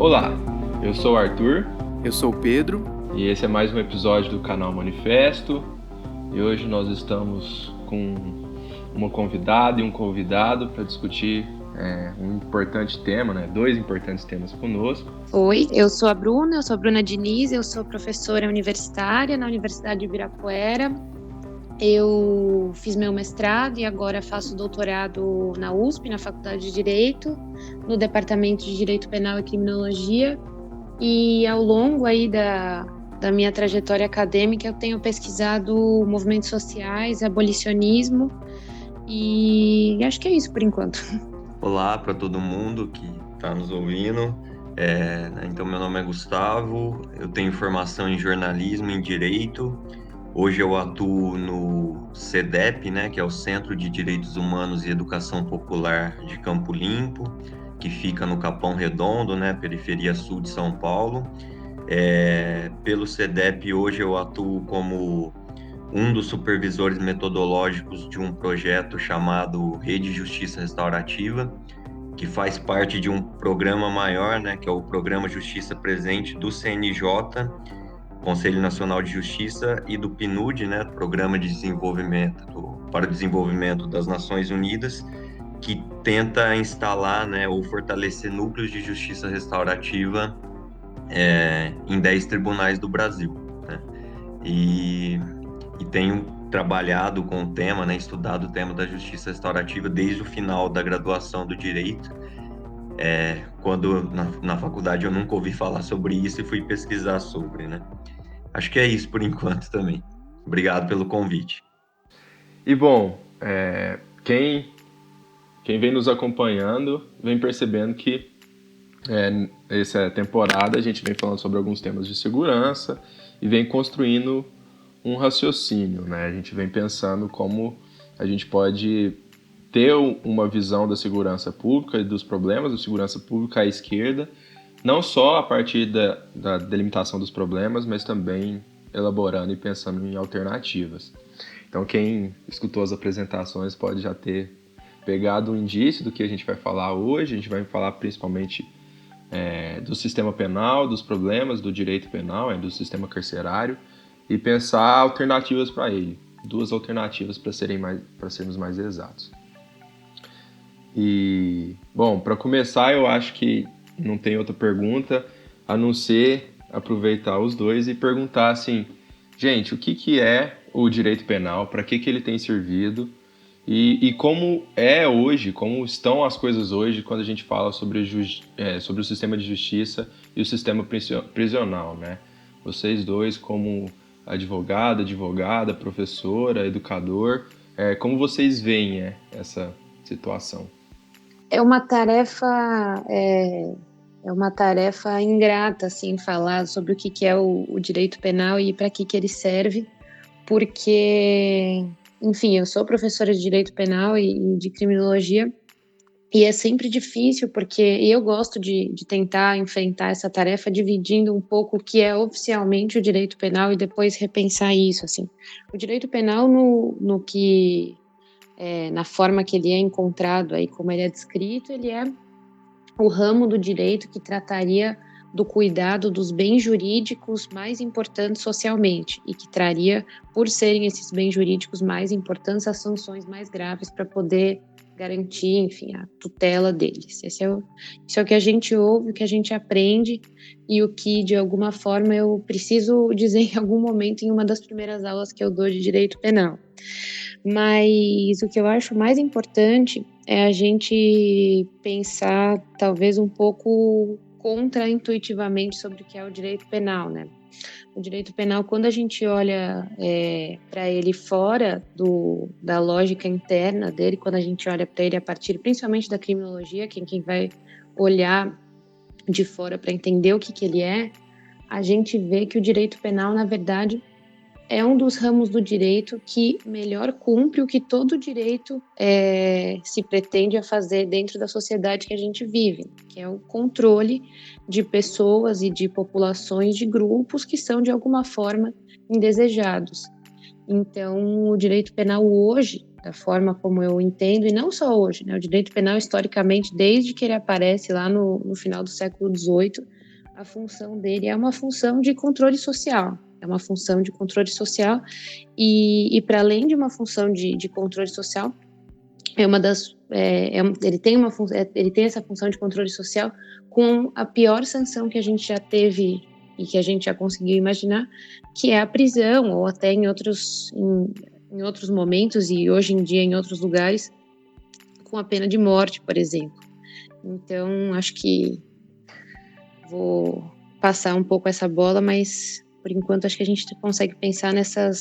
Olá, eu sou o Arthur Eu sou o Pedro. e esse é mais um episódio do canal Manifesto. E hoje nós estamos com uma convidada e um convidado para discutir um importante tema, dois importantes temas conosco. Oi, eu sou a Bruna Diniz, eu sou professora universitária na Universidade de Ibirapuera. Eu fiz meu mestrado e agora faço doutorado na USP, na Faculdade de Direito, no Departamento de Direito Penal e Criminologia. E ao longo aí da minha trajetória acadêmica, eu tenho pesquisado movimentos sociais, abolicionismo, e acho que é isso por enquanto. Olá para todo mundo que está nos ouvindo. Então, meu nome é Gustavo, eu tenho formação em jornalismo e em direito. Hoje eu atuo no CEDEP, que é o Centro de Direitos Humanos e Educação Popular de Campo Limpo, que fica no Capão Redondo, periferia sul de São Paulo. Pelo CEDEP, hoje eu atuo como um dos supervisores metodológicos de um projeto chamado Rede Justiça Restaurativa, que faz parte de um programa maior, que é o Programa Justiça Presente do CNJ, Conselho Nacional de Justiça, e do PNUD, Programa de Desenvolvimento para o Desenvolvimento das Nações Unidas, que tenta instalar, ou fortalecer núcleos de justiça restaurativa em 10 tribunais do Brasil, E tenho trabalhado com o tema, estudado o tema da justiça restaurativa desde o final da graduação do direito, quando na faculdade eu nunca ouvi falar sobre isso e fui pesquisar sobre, Acho que é isso por enquanto também. Obrigado pelo convite. E bom, quem vem nos acompanhando vem percebendo que essa temporada a gente vem falando sobre alguns temas de segurança e vem construindo um raciocínio, A gente vem pensando como a gente pode ter uma visão da segurança pública e dos problemas da segurança pública à esquerda, não só a partir da delimitação dos problemas, mas também elaborando e pensando em alternativas. Então, quem escutou as apresentações pode já ter pegado um indício do que a gente vai falar hoje. A gente vai falar principalmente do sistema penal, dos problemas do direito penal, do sistema carcerário, e pensar alternativas para ele. Duas alternativas para sermos mais exatos. E, bom, para começar, eu acho que não tem outra pergunta a não ser aproveitar os dois e perguntar assim, gente, o que é o direito penal, para que ele tem servido e como é hoje, como estão as coisas hoje quando a gente fala sobre o sistema de justiça e o sistema prisional, Vocês dois como advogada, professora, educador, como vocês veem essa situação? É uma tarefa ingrata, assim, falar sobre o que é o direito penal e para que ele serve, porque, enfim, eu sou professora de direito penal e de criminologia, e é sempre difícil, porque eu gosto de tentar enfrentar essa tarefa dividindo um pouco o que é oficialmente o direito penal e depois repensar isso, assim. O direito penal na forma que ele é encontrado aí, como ele é descrito, ele é o ramo do direito que trataria do cuidado dos bens jurídicos mais importantes socialmente e que traria, por serem esses bens jurídicos mais importantes, as sanções mais graves para poder garantir, enfim, a tutela deles. Isso é o que a gente ouve, o que a gente aprende e o que, de alguma forma, eu preciso dizer em algum momento em uma das primeiras aulas que eu dou de direito penal. Mas o que eu acho mais importante é a gente pensar, talvez, um pouco contraintuitivamente sobre o que é o direito penal, O direito penal, quando a gente olha para ele fora da lógica interna dele, quando a gente olha para ele a partir principalmente da criminologia, quem vai olhar de fora para entender o que ele é, a gente vê que o direito penal, na verdade, é um dos ramos do direito que melhor cumpre o que todo direito se pretende a fazer dentro da sociedade que a gente vive, que é o controle de pessoas e de populações, de grupos que são, de alguma forma, indesejados. Então, o direito penal hoje, da forma como eu entendo, e não só hoje, né? O direito penal, historicamente, desde que ele aparece lá no final do século XVIII, a função dele é uma função de controle social. É uma função de controle social e para além de uma função de controle social, é uma das ele tem ele tem essa função de controle social com a pior sanção que a gente já teve e que a gente já conseguiu imaginar, que é a prisão, ou até em outros momentos e hoje em dia em outros lugares, com a pena de morte, por exemplo. Então, acho que vou passar um pouco essa bola, mas por enquanto acho que a gente consegue pensar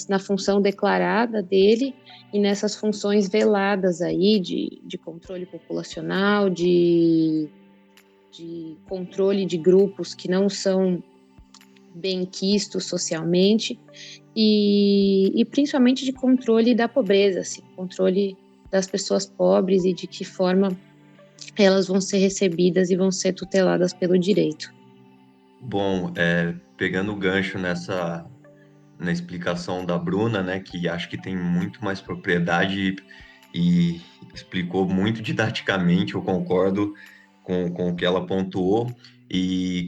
na função declarada dele e nessas funções veladas aí de controle populacional, de controle de grupos que não são bem quistos socialmente e principalmente de controle da pobreza, assim, controle das pessoas pobres e de que forma elas vão ser recebidas e vão ser tuteladas pelo direito. Bom, pegando o gancho na explicação da Bruna, né, que acho que tem muito mais propriedade e explicou muito didaticamente, eu concordo com o que ela pontuou, e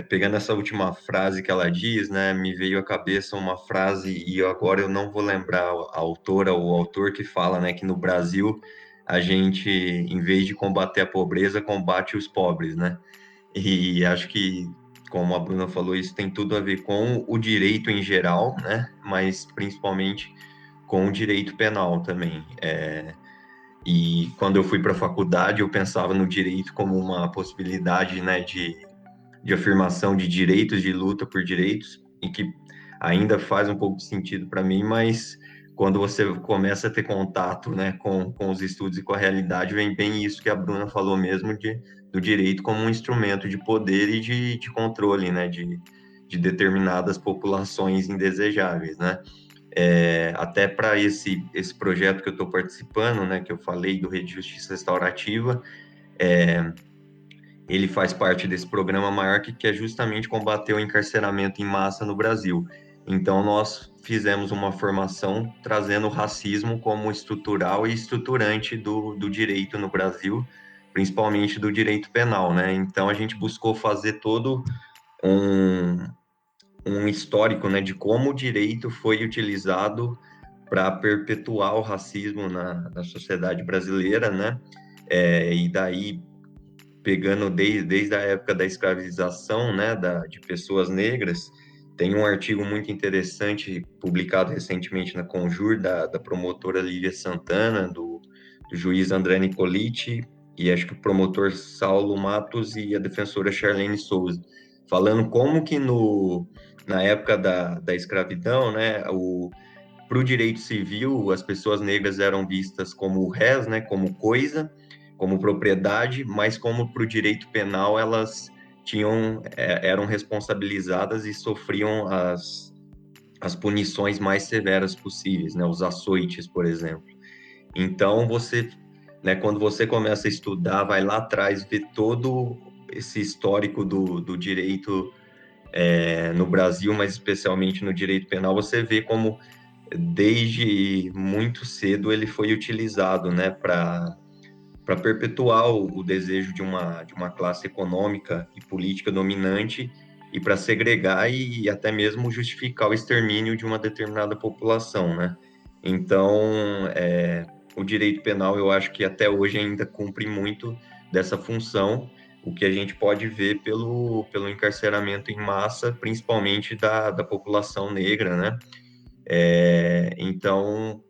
pegando essa última frase que ela diz, né, me veio à cabeça uma frase, e agora eu não vou lembrar a autora ou o autor que fala, né, que no Brasil a gente, em vez de combater a pobreza, combate os pobres, né? E acho que, como a Bruna falou, isso tem tudo a ver com o direito em geral, né? Mas principalmente com o direito penal também. E quando eu fui para a faculdade, eu pensava no direito como uma possibilidade, né, de afirmação de direitos, de luta por direitos, e que ainda faz um pouco de sentido para mim, mas quando você começa a ter contato, né, com os estudos e com a realidade, vem bem isso que a Bruna falou mesmo, do direito como um instrumento de poder e de controle, né, de determinadas populações indesejáveis, né? Até para esse projeto que eu estou participando, né, que eu falei do Rede de Justiça Restaurativa, ele faz parte desse programa maior que é justamente combater o encarceramento em massa no Brasil. Então, nós fizemos uma formação trazendo o racismo como estrutural e estruturante do direito no Brasil, principalmente do direito penal, né? Então, a gente buscou fazer todo um histórico, né, de como o direito foi utilizado para perpetuar o racismo na sociedade brasileira, né? E daí pegando desde a época da escravização, né, de pessoas negras, tem um artigo muito interessante publicado recentemente na Conjur, da promotora Lívia Santana, do juiz André Nicoliti, e acho que o promotor Saulo Matos e a defensora Charlene Souza, falando como que na época da escravidão, né, para o direito civil, as pessoas negras eram vistas como réis, né, como coisa, como propriedade, mas como para o direito penal elas eram responsabilizadas e sofriam as punições mais severas possíveis, né, os açoites, por exemplo. Então né, quando você começa a estudar, vai lá atrás ver todo esse histórico do direito no Brasil, mas especialmente no direito penal, você vê como desde muito cedo ele foi utilizado, né, para perpetuar o desejo de uma classe econômica e política dominante e para segregar e até mesmo justificar o extermínio de uma determinada população, né? Então, o direito penal, eu acho que até hoje ainda cumpre muito dessa função, o que a gente pode ver pelo encarceramento em massa, principalmente da população negra, né? Então,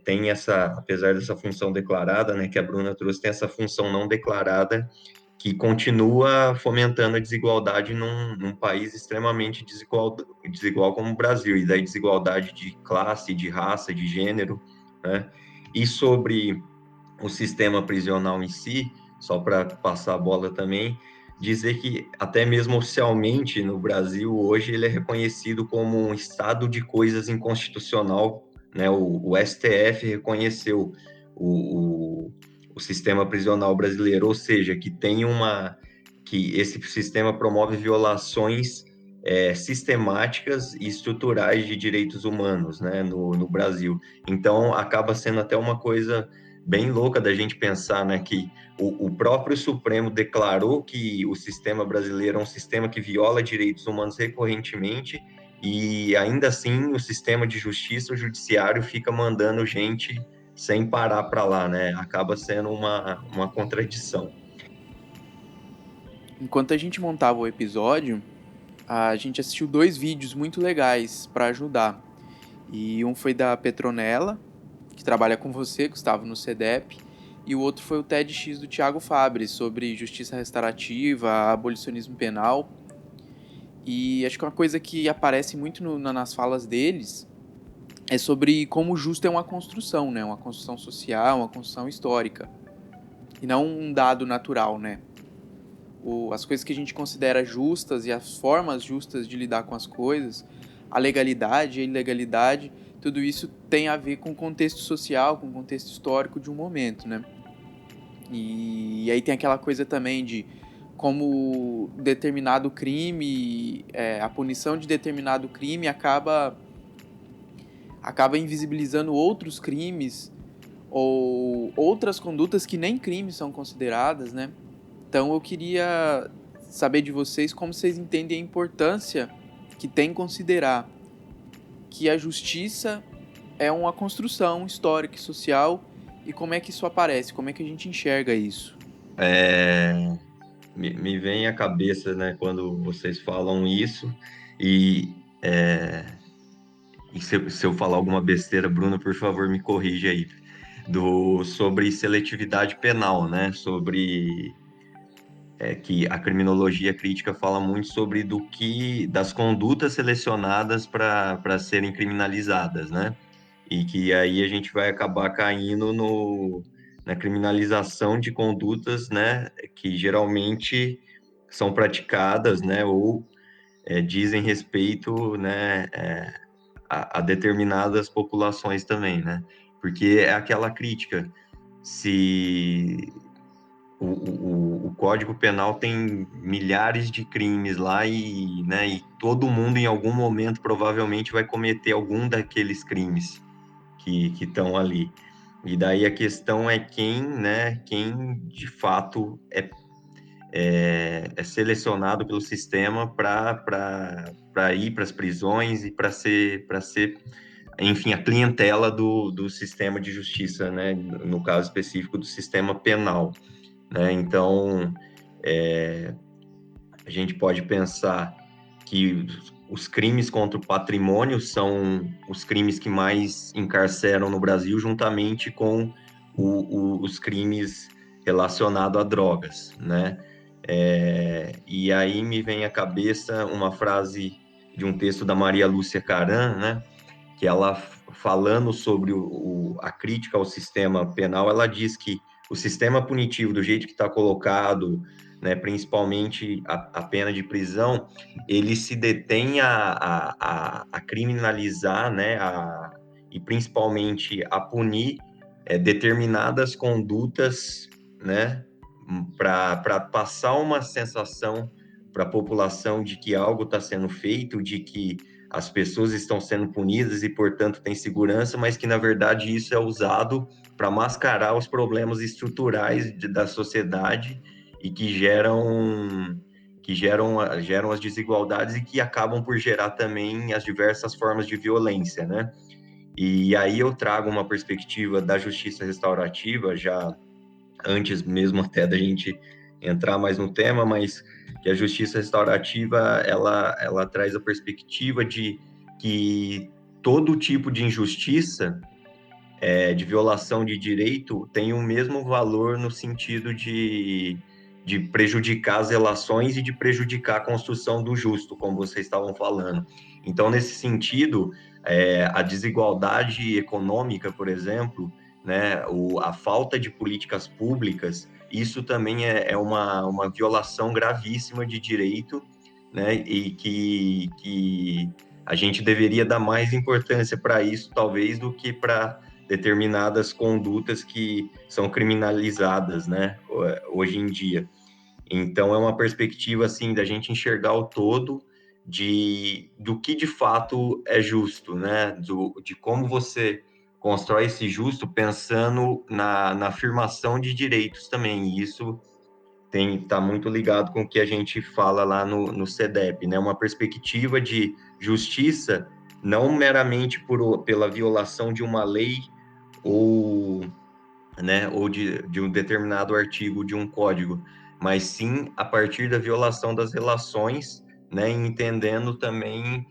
tem apesar dessa função declarada, né, que a Bruna trouxe, tem essa função não declarada que continua fomentando a desigualdade num país extremamente desigual como o Brasil, e daí desigualdade de classe, de raça, de gênero, né? E sobre o sistema prisional em si, só para passar a bola também, dizer que até mesmo oficialmente no Brasil hoje ele é reconhecido como um estado de coisas inconstitucional, né? O STF reconheceu o, o sistema prisional brasileiro, ou seja, que esse sistema promove violações sistemáticas e estruturais de direitos humanos, né, no Brasil. Então, acaba sendo até uma coisa bem louca da gente pensar, né, que o próprio Supremo declarou que o sistema brasileiro é um sistema que viola direitos humanos recorrentemente, e ainda assim o sistema de justiça, o judiciário, fica mandando gente sem parar para lá, né? Acaba sendo uma contradição. Enquanto a gente montava o episódio, a gente assistiu 2 vídeos muito legais para ajudar. E um foi da Petronella, que trabalha com você, Gustavo, no CEDEP, e o outro foi o TEDx do Thiago Fabres, sobre justiça restaurativa, abolicionismo penal. E acho que uma coisa que aparece muito nas falas deles é sobre como o justo é uma construção, né? Uma construção social, uma construção histórica. E não um dado natural, né? As coisas que a gente considera justas e as formas justas de lidar com as coisas, a legalidade, a ilegalidade, tudo isso tem a ver com o contexto social, com o contexto histórico de um momento, né? E aí tem aquela coisa também de como determinado crime, a punição de determinado crime acaba invisibilizando outros crimes ou outras condutas que nem crimes são consideradas, né? Então eu queria saber de vocês como vocês entendem a importância que tem considerar que a justiça é uma construção histórica e social e como é que isso aparece, como é que a gente enxerga isso. Me vem à cabeça, né, quando vocês falam isso, e, é, e se eu falar alguma besteira, Bruno, por favor, me corrija aí, sobre seletividade penal, né, sobre que a criminologia crítica fala muito sobre das condutas selecionadas para serem criminalizadas, né? E que aí a gente vai acabar caindo na criminalização de condutas, né, que geralmente são praticadas, né, ou dizem respeito, né, a determinadas populações também, né? Porque é aquela crítica, se o Código Penal tem milhares de crimes lá né, e todo mundo em algum momento provavelmente vai cometer algum daqueles crimes que estão ali. E daí a questão é quem de fato é selecionado pelo sistema para ir para as prisões e para ser, enfim, a clientela do sistema de justiça, né? No caso específico do sistema penal, né? Então, a gente pode pensar que os crimes contra o patrimônio são os crimes que mais encarceram no Brasil, juntamente com os crimes relacionados a drogas, né? E aí me vem à cabeça uma frase de um texto da Maria Lúcia Caram, né? Que ela, falando sobre a crítica ao sistema penal, ela diz que o sistema punitivo, do jeito que está colocado, né, principalmente a pena de prisão, ele se detém a criminalizar, né, e principalmente a punir determinadas condutas, né, para passar uma sensação para a população de que algo está sendo feito, de que as pessoas estão sendo punidas e, portanto, tem segurança, mas que, na verdade, isso é usado para mascarar os problemas estruturais da sociedade e geram as desigualdades e que acabam por gerar também as diversas formas de violência, né? E aí eu trago uma perspectiva da justiça restaurativa, já antes mesmo até da gente entrar mais no tema, mas que a justiça restaurativa, ela traz a perspectiva de que todo tipo de injustiça, de violação de direito, tem o mesmo valor no sentido de prejudicar as relações e de prejudicar a construção do justo, como vocês estavam falando. Então, nesse sentido, a desigualdade econômica, por exemplo, né, a falta de políticas públicas, isso também é uma violação gravíssima de direito, né, e que a gente deveria dar mais importância para isso, talvez, do que para determinadas condutas que são criminalizadas, né, hoje em dia. Então, é uma perspectiva, assim, da gente enxergar o todo, do que de fato é justo, né? De como você constrói esse justo pensando na afirmação de direitos também. E isso está muito ligado com o que a gente fala lá no CEDEP, né? Uma perspectiva de justiça não meramente pela violação de uma lei ou, né, ou de um determinado artigo de um código, mas sim a partir da violação das relações, né, entendendo também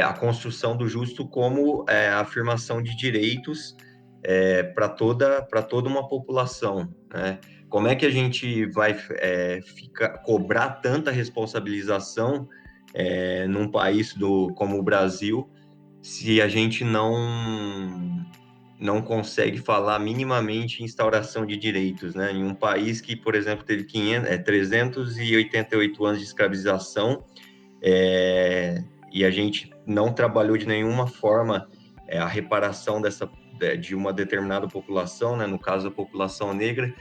a construção do justo como a afirmação de direitos para toda uma população, né? Como é que a gente vai cobrar tanta responsabilização num país como o Brasil se a gente não consegue falar minimamente em instauração de direitos, né? Em um país que, por exemplo, teve 388 anos de escravização, e a gente não trabalhou de nenhuma forma a reparação de uma determinada população, né? No caso, a população negra.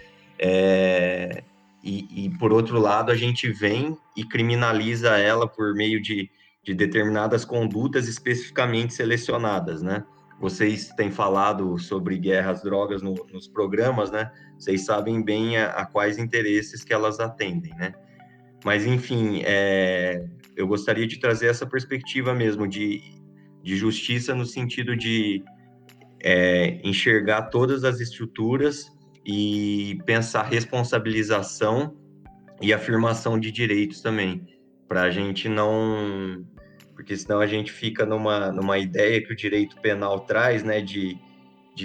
E, por outro lado, a gente vem e criminaliza ela por meio de determinadas condutas especificamente selecionadas, né? Vocês têm falado sobre guerra às drogas nos programas, né? Vocês sabem bem a quais interesses que elas atendem, né? Mas, enfim, eu gostaria de trazer essa perspectiva mesmo de justiça no sentido de enxergar todas as estruturas e pensar responsabilização e afirmação de direitos também, para a gente não... Porque senão a gente fica numa ideia que o direito penal traz, né, de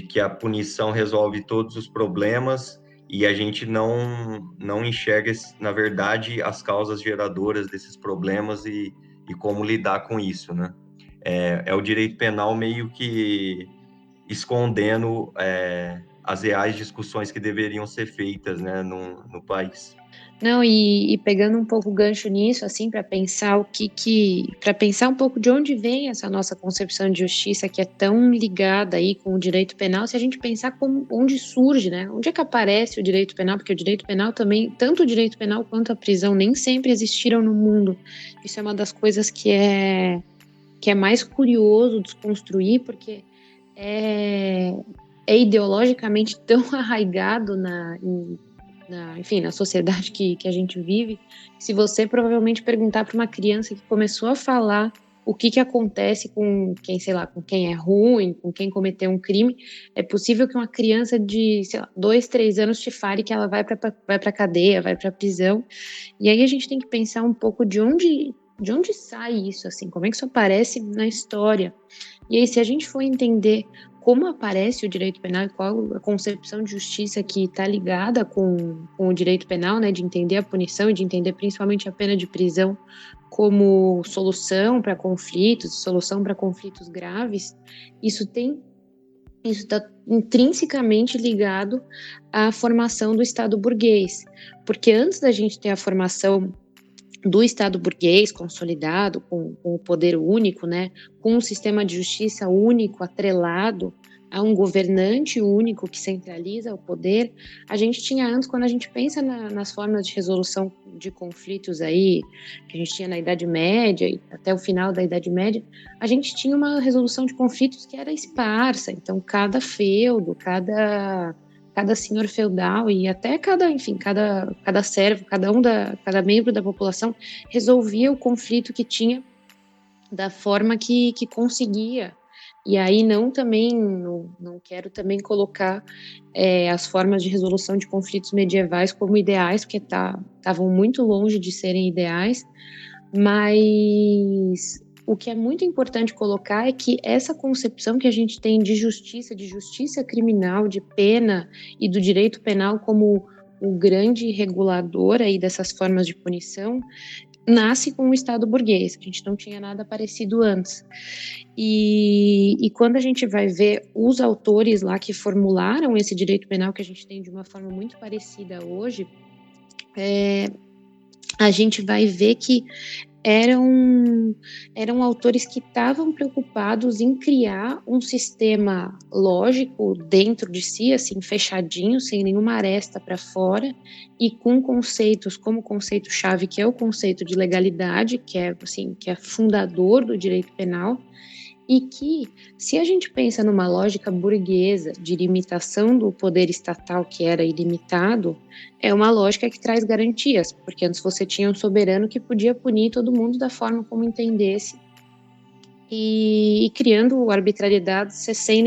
que a punição resolve todos os problemas e a gente não enxerga, na verdade, as causas geradoras desses problemas e como lidar com isso, né? É o direito penal meio que escondendo as reais discussões que deveriam ser feitas, né, no país. Não, e pegando um pouco o gancho nisso, assim, para pensar para pensar um pouco de onde vem essa nossa concepção de justiça que é tão ligada aí com o direito penal, se a gente pensar onde surge, né? Onde é que aparece o direito penal? Porque o direito penal também, tanto o direito penal quanto a prisão, nem sempre existiram no mundo. Isso é uma das coisas que é mais curioso desconstruir, porque é ideologicamente tão arraigado enfim, na sociedade que a gente vive. Se você provavelmente perguntar para uma criança que começou a falar o que acontece com quem, sei lá, com quem é ruim, com quem cometeu um crime, é possível que uma criança de, sei lá, 2, 3 anos te fale que ela vai para cadeia, vai para prisão. E aí a gente tem que pensar um pouco de onde sai isso, assim, como é que isso aparece na história. E aí, se a gente for entender como aparece o direito penal e qual a concepção de justiça que está ligada com o direito penal, né, de entender a punição e de entender principalmente a pena de prisão como solução para conflitos graves, isso está intrinsecamente ligado à formação do Estado burguês, porque antes da gente ter a formação do Estado burguês consolidado, com o poder único, né, com um sistema de justiça único, atrelado a um governante único que centraliza o poder, a gente tinha antes, quando a gente pensa nas formas de resolução de conflitos aí, que a gente tinha na Idade Média e até o final da Idade Média, a gente tinha uma resolução de conflitos que era esparsa, então cada feudo, cada senhor feudal e até cada servo, cada membro da população resolvia o conflito que tinha da forma que conseguia. E aí não quero também colocar as formas de resolução de conflitos medievais como ideais, porque estavam muito longe de serem ideais, mas o que é muito importante colocar é que essa concepção que a gente tem de justiça criminal, de pena e do direito penal como o grande regulador aí dessas formas de punição, nasce com o Estado burguês. A gente não tinha nada parecido antes. E quando a gente vai ver os autores lá que formularam esse direito penal que a gente tem de uma forma muito parecida hoje, a gente vai ver que eram autores que estavam preocupados em criar um sistema lógico dentro de si, assim, fechadinho, sem nenhuma aresta para fora, e com conceitos como o conceito-chave, que é o conceito de legalidade, que é fundador do direito penal, e que, se a gente pensa numa lógica burguesa de limitação do poder estatal, que era ilimitado, é uma lógica que traz garantias, porque antes você tinha um soberano que podia punir todo mundo da forma como entendesse, e criando arbitrariedade sem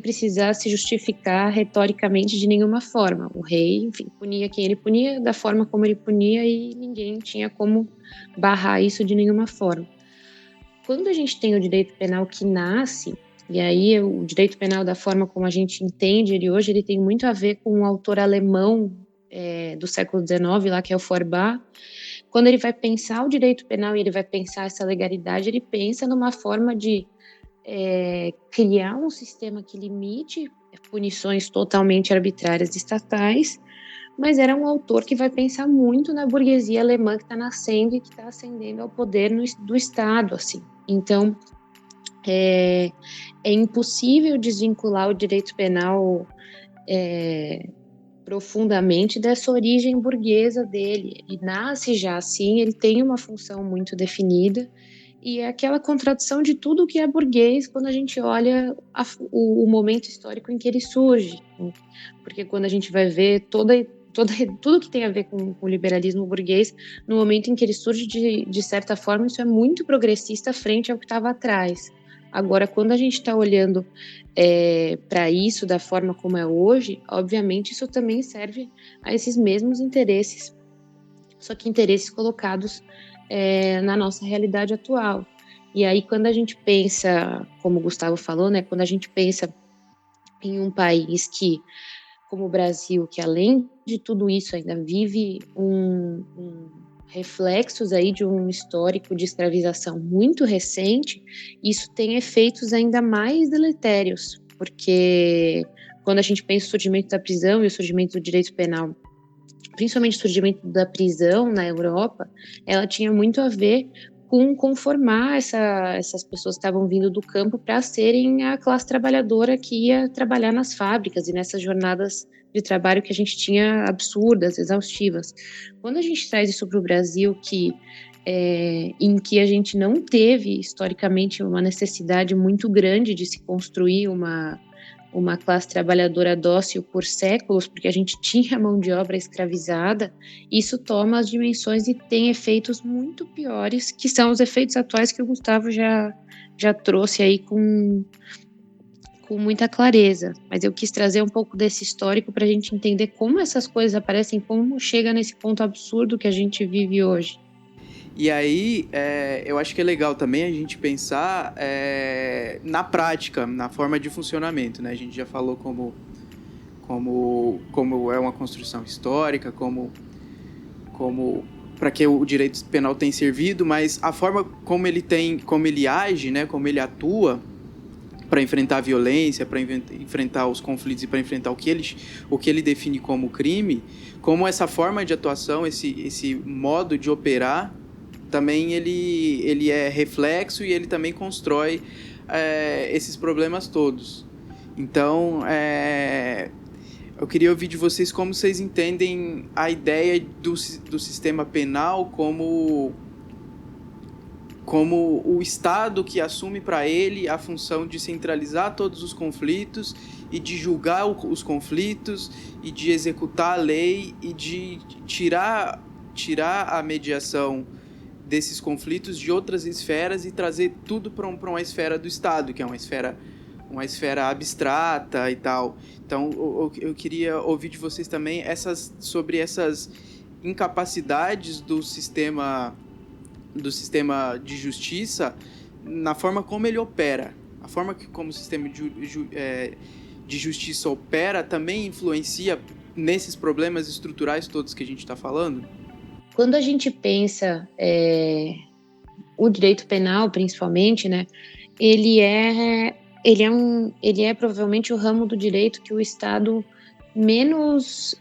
precisar se justificar retoricamente de nenhuma forma. O rei, enfim, punia quem ele punia, da forma como ele punia, e ninguém tinha como barrar isso de nenhuma forma. Quando a gente tem o direito penal que nasce, e aí o direito penal da forma como a gente entende ele hoje, ele tem muito a ver com um autor alemão do século XIX, lá, que é o Feuerbach. Quando ele vai pensar o direito penal e ele vai pensar essa legalidade, ele pensa numa forma de criar um sistema que limite punições totalmente arbitrárias estatais, mas era um autor que vai pensar muito na burguesia alemã que está nascendo e que está ascendendo ao poder do Estado, assim. Então, é impossível desvincular o direito penal profundamente dessa origem burguesa dele. Ele nasce já assim, ele tem uma função muito definida, e é aquela contradição de tudo que é burguês quando a gente olha o momento histórico em que ele surge. Porque quando a gente vai ver tudo que tem a ver com o liberalismo burguês, no momento em que ele surge, de certa forma, isso é muito progressista frente ao que estava atrás. Agora, quando a gente está olhando para isso da forma como é hoje, obviamente isso também serve a esses mesmos interesses, só que interesses colocados na nossa realidade atual. E aí, quando a gente pensa, como o Gustavo falou, né, quando a gente pensa em um país como o Brasil, que além de tudo isso ainda vive reflexos aí de um histórico de escravização muito recente, isso tem efeitos ainda mais deletérios, porque quando a gente pensa no surgimento da prisão e o surgimento do direito penal, principalmente o surgimento da prisão na Europa, ela tinha muito a ver com conformar essas pessoas que estavam vindo do campo para serem a classe trabalhadora que ia trabalhar nas fábricas e nessas jornadas de trabalho que a gente tinha absurdas, exaustivas. Quando a gente traz isso para o Brasil, em que a gente não teve historicamente uma necessidade muito grande de se construir uma classe trabalhadora dócil por séculos, porque a gente tinha mão de obra escravizada, isso toma as dimensões e tem efeitos muito piores, que são os efeitos atuais que o Gustavo já trouxe aí com muita clareza. Mas eu quis trazer um pouco desse histórico para a gente entender como essas coisas aparecem, como chega nesse ponto absurdo que a gente vive hoje. E aí, eu acho que é legal também a gente pensar na prática, na forma de funcionamento, né? A gente já falou como é uma construção histórica, como para que o direito penal tem servido, mas a forma como ele age, né? Como ele atua para enfrentar a violência, para enfrentar os conflitos e para enfrentar o que ele define como crime, como essa forma de atuação, esse modo de operar, também ele é reflexo e ele também constrói esses problemas todos. Então, eu queria ouvir de vocês como vocês entendem a ideia do sistema penal como o Estado que assume para ele a função de centralizar todos os conflitos e de julgar os conflitos e de executar a lei e de tirar a mediação desses conflitos de outras esferas e trazer tudo para uma esfera do Estado, que é uma esfera abstrata e tal. Então, eu queria ouvir de vocês também sobre essas incapacidades do sistema de justiça na forma como ele opera. A forma como o sistema de justiça opera também influencia nesses problemas estruturais todos que a gente está falando? Quando a gente pensa o direito penal, principalmente, né, ele é provavelmente o ramo do direito que o Estado menos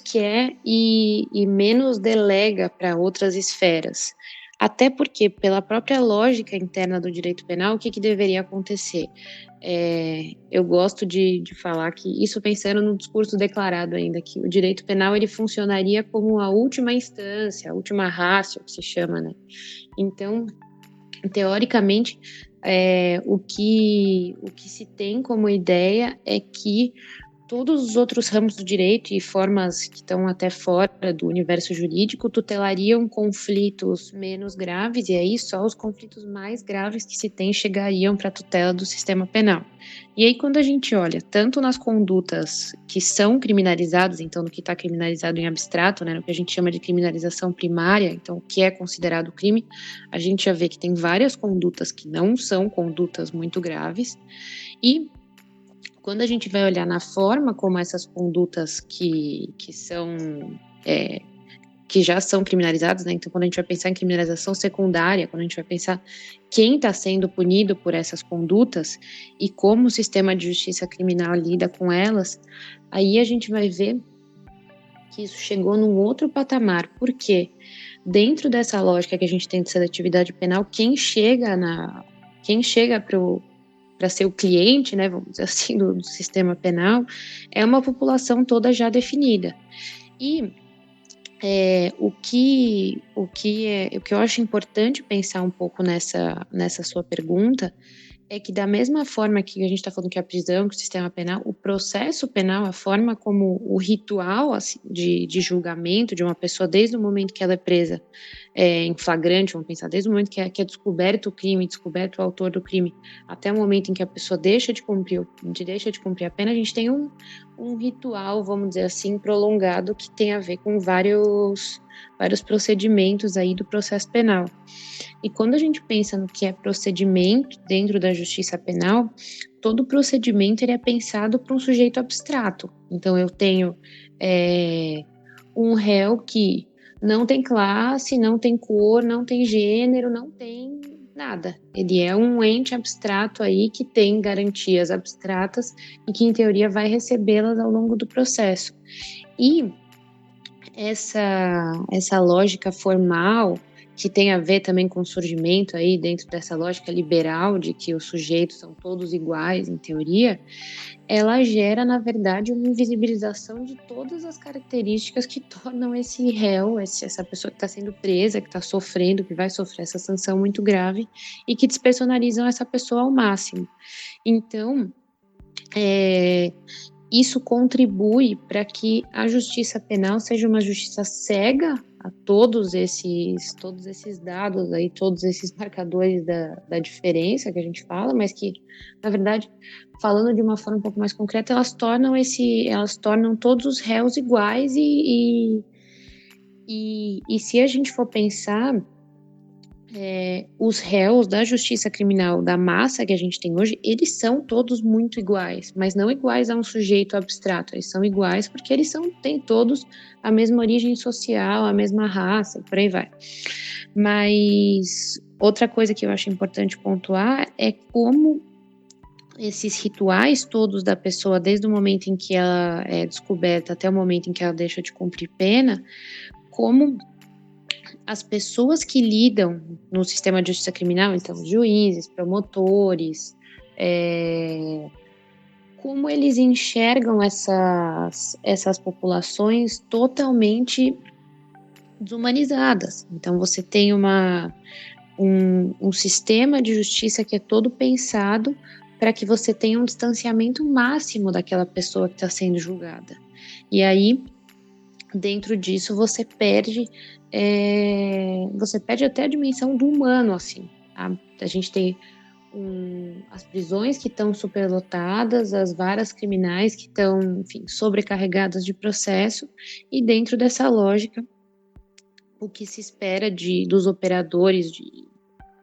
quer e menos delega para outras esferas. Até porque, pela própria lógica interna do direito penal, o que deveria acontecer? Eu gosto de falar que, isso pensando no discurso declarado ainda, que o direito penal ele funcionaria como a última instância, a última ratio, que se chama, né? Então, teoricamente, o que se tem como ideia é que todos os outros ramos do direito e formas que estão até fora do universo jurídico tutelariam conflitos menos graves, e aí só os conflitos mais graves que se tem chegariam para a tutela do sistema penal. E aí, quando a gente olha tanto nas condutas que são criminalizadas, então no que está criminalizado em abstrato, né, no que a gente chama de criminalização primária, então o que é considerado crime, a gente já vê que tem várias condutas que não são condutas muito graves, e quando a gente vai olhar na forma como essas condutas que já são criminalizadas, né? Então, quando a gente vai pensar em criminalização secundária, quando a gente vai pensar quem está sendo punido por essas condutas e como o sistema de justiça criminal lida com elas, aí a gente vai ver que isso chegou num outro patamar. Por quê? Dentro dessa lógica que a gente tem de seletividade penal, quem chega para ser o cliente, né, vamos dizer assim, do sistema penal, é uma população toda já definida. E o que eu acho importante pensar um pouco nessa sua pergunta é que, da mesma forma que a gente está falando que a prisão, que o sistema penal, o processo penal, a forma como o ritual assim, de julgamento de uma pessoa, desde o momento que ela é presa em flagrante, vamos pensar, desde o momento que é descoberto o crime, descoberto o autor do crime, até o momento em que a pessoa deixa de cumprir a pena, a gente tem um ritual, vamos dizer assim, prolongado, que tem a ver com vários procedimentos aí do processo penal. E quando a gente pensa no que é procedimento dentro da justiça penal, todo procedimento ele é pensado para um sujeito abstrato. Então, eu tenho um réu que não tem classe, não tem cor, não tem gênero, não tem nada. Ele é um ente abstrato aí que tem garantias abstratas e que, em teoria, vai recebê-las ao longo do processo. E essa lógica formal, que tem a ver também com o surgimento aí dentro dessa lógica liberal de que os sujeitos são todos iguais, em teoria, ela gera, na verdade, uma invisibilização de todas as características que tornam esse réu, essa pessoa que está sendo presa, que está sofrendo, que vai sofrer essa sanção muito grave, e que despersonalizam essa pessoa ao máximo. Então, isso contribui para que a justiça penal seja uma justiça cega a todos esses dados aí, todos esses marcadores da diferença que a gente fala, mas que, na verdade, falando de uma forma um pouco mais concreta, elas tornam todos os réus iguais e se a gente for pensar, os réus da justiça criminal, da massa que a gente tem hoje, eles são todos muito iguais, mas não iguais a um sujeito abstrato, eles são iguais porque eles têm todos a mesma origem social, a mesma raça, e por aí vai. Mas outra coisa que eu acho importante pontuar é como esses rituais todos da pessoa, desde o momento em que ela é descoberta até o momento em que ela deixa de cumprir pena, como as pessoas que lidam no sistema de justiça criminal, então juízes, promotores, como eles enxergam essas populações totalmente desumanizadas. Então você tem um sistema de justiça que é todo pensado para que você tenha um distanciamento máximo daquela pessoa que está sendo julgada. E aí, dentro disso, você perde até a dimensão do humano, assim. A gente tem as prisões que estão superlotadas, as varas criminais que estão, enfim, sobrecarregadas de processo, e dentro dessa lógica, o que se espera dos operadores,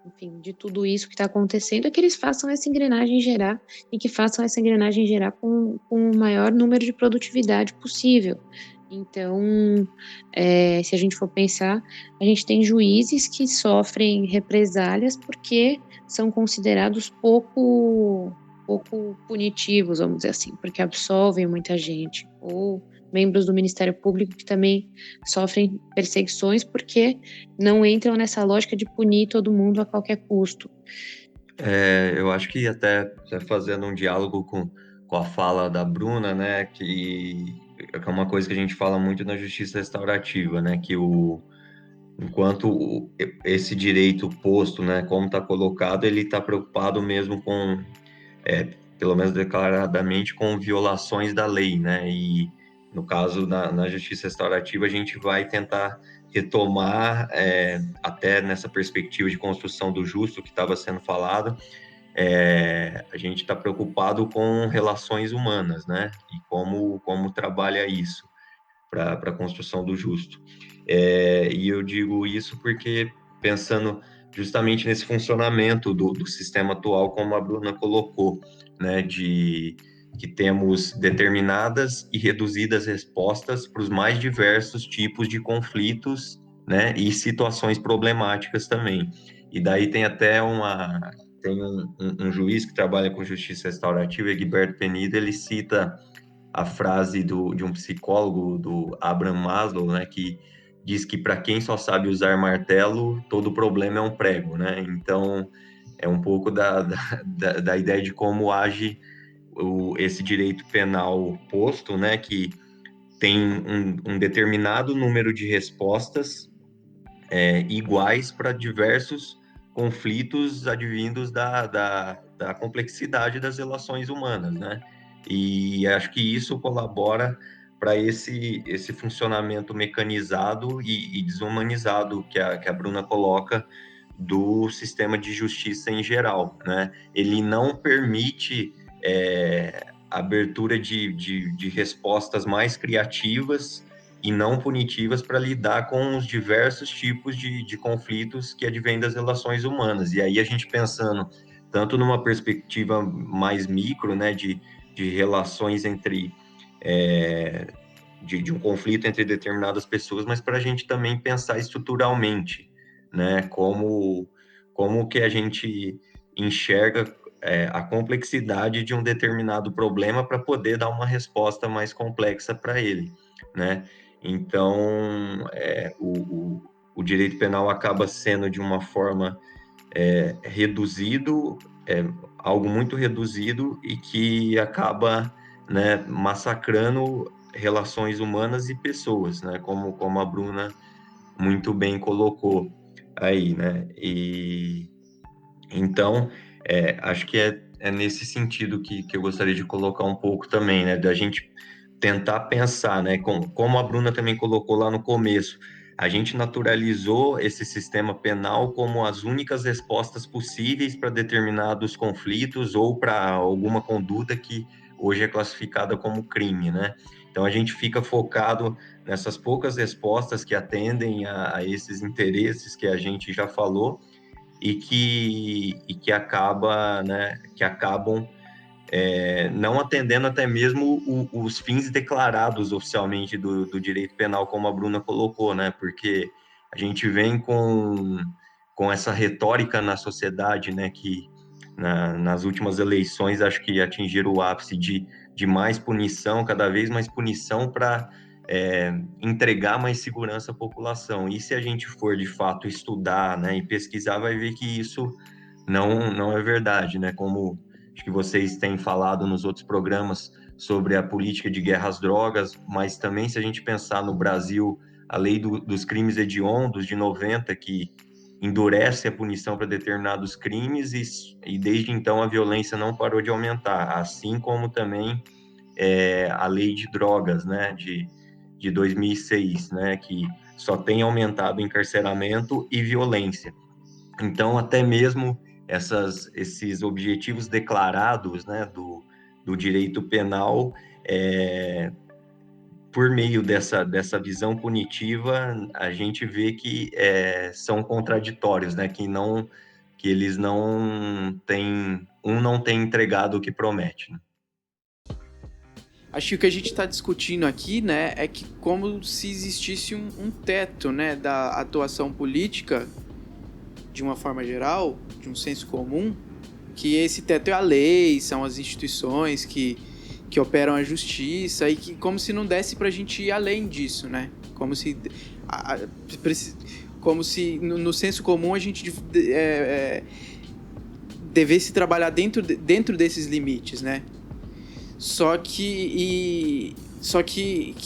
enfim, de tudo isso que está acontecendo, é que eles façam essa engrenagem girar, e que façam essa engrenagem girar com o maior número de produtividade possível. Então, se a gente for pensar, a gente tem juízes que sofrem represálias porque são considerados pouco pouco punitivos, vamos dizer assim, porque absolvem muita gente, ou membros do Ministério Público que também sofrem perseguições porque não entram nessa lógica de punir todo mundo a qualquer custo. Eu acho que até fazendo um diálogo com a fala da Bruna, né, que é uma coisa que a gente fala muito na justiça restaurativa, né, que esse direito posto, né, como está colocado, ele está preocupado mesmo com, pelo menos declaradamente, com violações da lei, né, e no caso na justiça restaurativa a gente vai tentar retomar, até nessa perspectiva de construção do justo que estava sendo falado, a gente está preocupado com relações humanas, né, e como trabalha isso para a construção do justo. E eu digo isso porque, pensando justamente nesse funcionamento do sistema atual, como a Bruna colocou, né, de que temos determinadas e reduzidas respostas para os mais diversos tipos de conflitos, né, e situações problemáticas também. E daí tem até um juiz que trabalha com justiça restaurativa, Egberto Penida, ele cita a frase de um psicólogo, do Abraham Maslow, né, que diz que para quem só sabe usar martelo, todo problema é um prego, né? Então, é um pouco da ideia de como age esse direito penal posto, né, que tem um determinado número de respostas iguais para diversos conflitos advindos da complexidade das relações humanas, né? E acho que isso colabora para esse funcionamento mecanizado e desumanizado que a Bruna coloca do sistema de justiça em geral, né? Ele não permite abertura de respostas mais criativas e não punitivas para lidar com os diversos tipos de conflitos que advêm das relações humanas. E aí a gente pensando tanto numa perspectiva mais micro, né, de relações entre de um conflito entre determinadas pessoas, mas para a gente também pensar estruturalmente, né, como que a gente enxerga a complexidade de um determinado problema para poder dar uma resposta mais complexa para ele, né? Então, o direito penal acaba sendo de uma forma reduzido, algo muito reduzido e que acaba, né, massacrando relações humanas e pessoas, né, como a Bruna muito bem colocou aí, né, e então acho que é nesse sentido que eu gostaria de colocar um pouco também, né, da gente tentar pensar, né, como a Bruna também colocou lá no começo, a gente naturalizou esse sistema penal como as únicas respostas possíveis para determinados conflitos ou para alguma conduta que hoje é classificada como crime, né? Então a gente fica focado nessas poucas respostas que atendem a esses interesses que a gente já falou e que acabam não atendendo até mesmo os fins declarados oficialmente do direito penal, como a Bruna colocou, né? Porque a gente vem com essa retórica na sociedade, né? Que nas últimas eleições acho que atingiram o ápice de mais punição, cada vez mais punição para entregar mais segurança à população. E se a gente for de fato estudar, né, e pesquisar, vai ver que isso não é verdade, né? Como acho que vocês têm falado nos outros programas sobre a política de guerra às drogas, mas também se a gente pensar no Brasil, a lei dos crimes hediondos de 90, que endurece a punição para determinados crimes e desde então a violência não parou de aumentar, assim como também a lei de drogas, né, de 2006, né, que só tem aumentado o encarceramento e violência. Então, até mesmo esses objetivos declarados, né, do direito penal, por meio dessa visão punitiva, a gente vê que são contraditórios, né, que eles não tem entregado o que promete, né? Acho que o que a gente está discutindo aqui, né, é que como se existisse um teto, né, da atuação política, de uma forma geral, de um senso comum, que esse teto é a lei, são as instituições que operam a justiça, e que como se não desse pra gente ir além disso, né? Como se no senso comum a gente devesse trabalhar dentro desses limites, né? Só que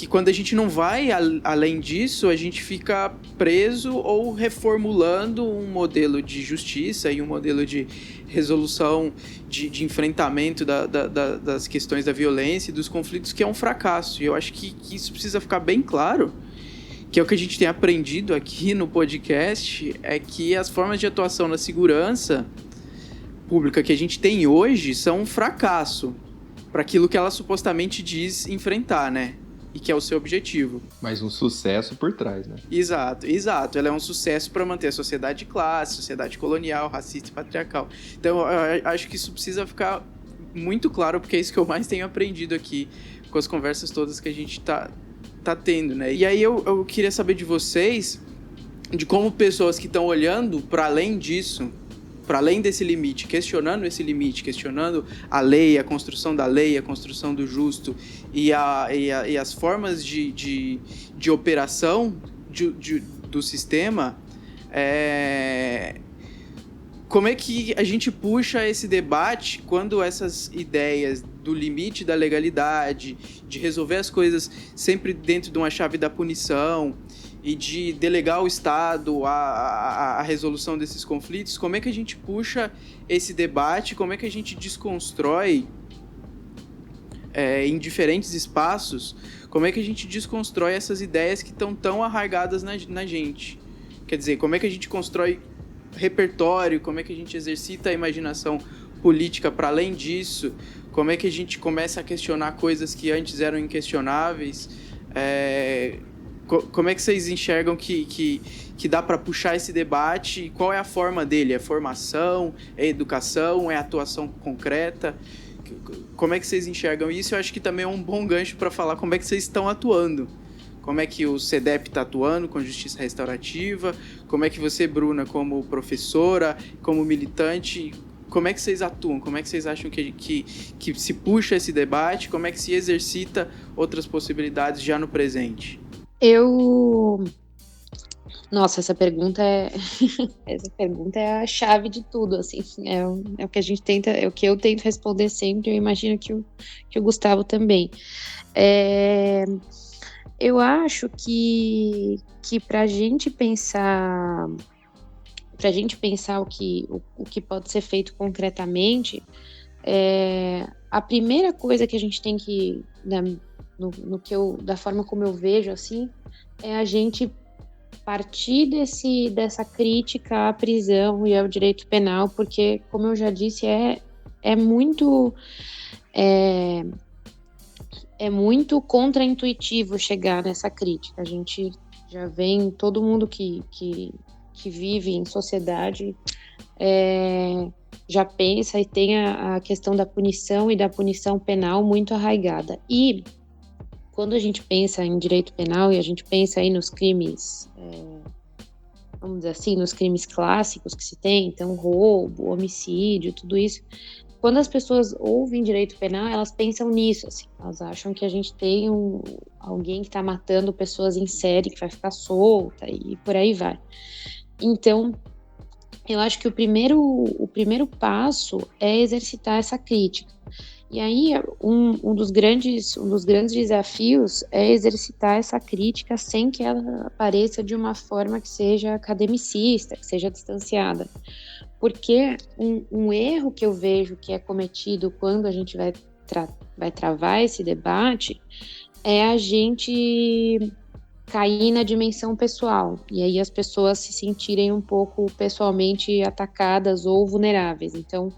quando a gente não vai além disso, a gente fica preso ou reformulando um modelo de justiça e um modelo de resolução, de enfrentamento das questões da violência e dos conflitos, que é um fracasso. E eu acho que isso precisa ficar bem claro, que é o que a gente tem aprendido aqui no podcast, é que as formas de atuação na segurança pública que a gente tem hoje são um fracasso para aquilo que ela supostamente diz enfrentar, né? E que é o seu objetivo. Mas um sucesso por trás, né? Exato. Ela é um sucesso para manter a sociedade de classe, sociedade colonial, racista e patriarcal. Então, eu acho que isso precisa ficar muito claro, porque é isso que eu mais tenho aprendido aqui com as conversas todas que a gente tá tendo, né? E aí eu queria saber de vocês, de como pessoas que estão olhando para além disso, para além desse limite, questionando esse limite, questionando a lei, a construção da lei, a construção do justo e as formas de operação do sistema, como é que a gente puxa esse debate quando essas ideias do limite da legalidade, de resolver as coisas sempre dentro de uma chave da punição e de delegar ao Estado a resolução desses conflitos, como é que a gente puxa esse debate, como é que a gente desconstrói em diferentes espaços, como é que a gente desconstrói essas ideias que estão tão arraigadas na gente? Quer dizer, como é que a gente constrói repertório, como é que a gente exercita a imaginação política para além disso, como é que a gente começa a questionar coisas que antes eram inquestionáveis, como é que vocês enxergam que dá para puxar esse debate, e qual é a forma dele? É formação, é educação, é atuação concreta? Como é que vocês enxergam isso? Eu acho que também é um bom gancho para falar como é que vocês estão atuando. Como é que o CEDEP está atuando com justiça restaurativa? Como é que você, Bruna, como professora, como militante, como é que vocês atuam? Como é que vocês acham que se puxa esse debate? Como é que se exercita outras possibilidades já no presente? Nossa, essa pergunta é a chave de tudo, assim. É o que a gente tenta, é o que eu tento responder sempre. Eu imagino que o Gustavo também. Eu acho que para a gente pensar o que pode ser feito concretamente, a primeira coisa que a gente tem que, da forma como eu vejo, assim, é a gente partir dessa crítica à prisão e ao direito penal, porque, como eu já disse, é muito contraintuitivo chegar nessa crítica. A gente já vem, todo mundo que vive em sociedade já pensa e tem a questão da punição e da punição penal muito arraigada. E quando a gente pensa em direito penal e a gente pensa aí nos crimes, vamos dizer assim, nos crimes clássicos que se tem, então roubo, homicídio, tudo isso, quando as pessoas ouvem direito penal, elas pensam nisso, assim, elas acham que a gente tem alguém que está matando pessoas em série, que vai ficar solta e por aí vai. Então, eu acho que o primeiro passo é exercitar essa crítica. E aí, um dos grandes desafios é exercitar essa crítica sem que ela apareça de uma forma que seja academicista, que seja distanciada. Porque um erro que eu vejo que é cometido quando a gente vai travar esse debate é a gente cair na dimensão pessoal, e aí as pessoas se sentirem um pouco pessoalmente atacadas ou vulneráveis. Então,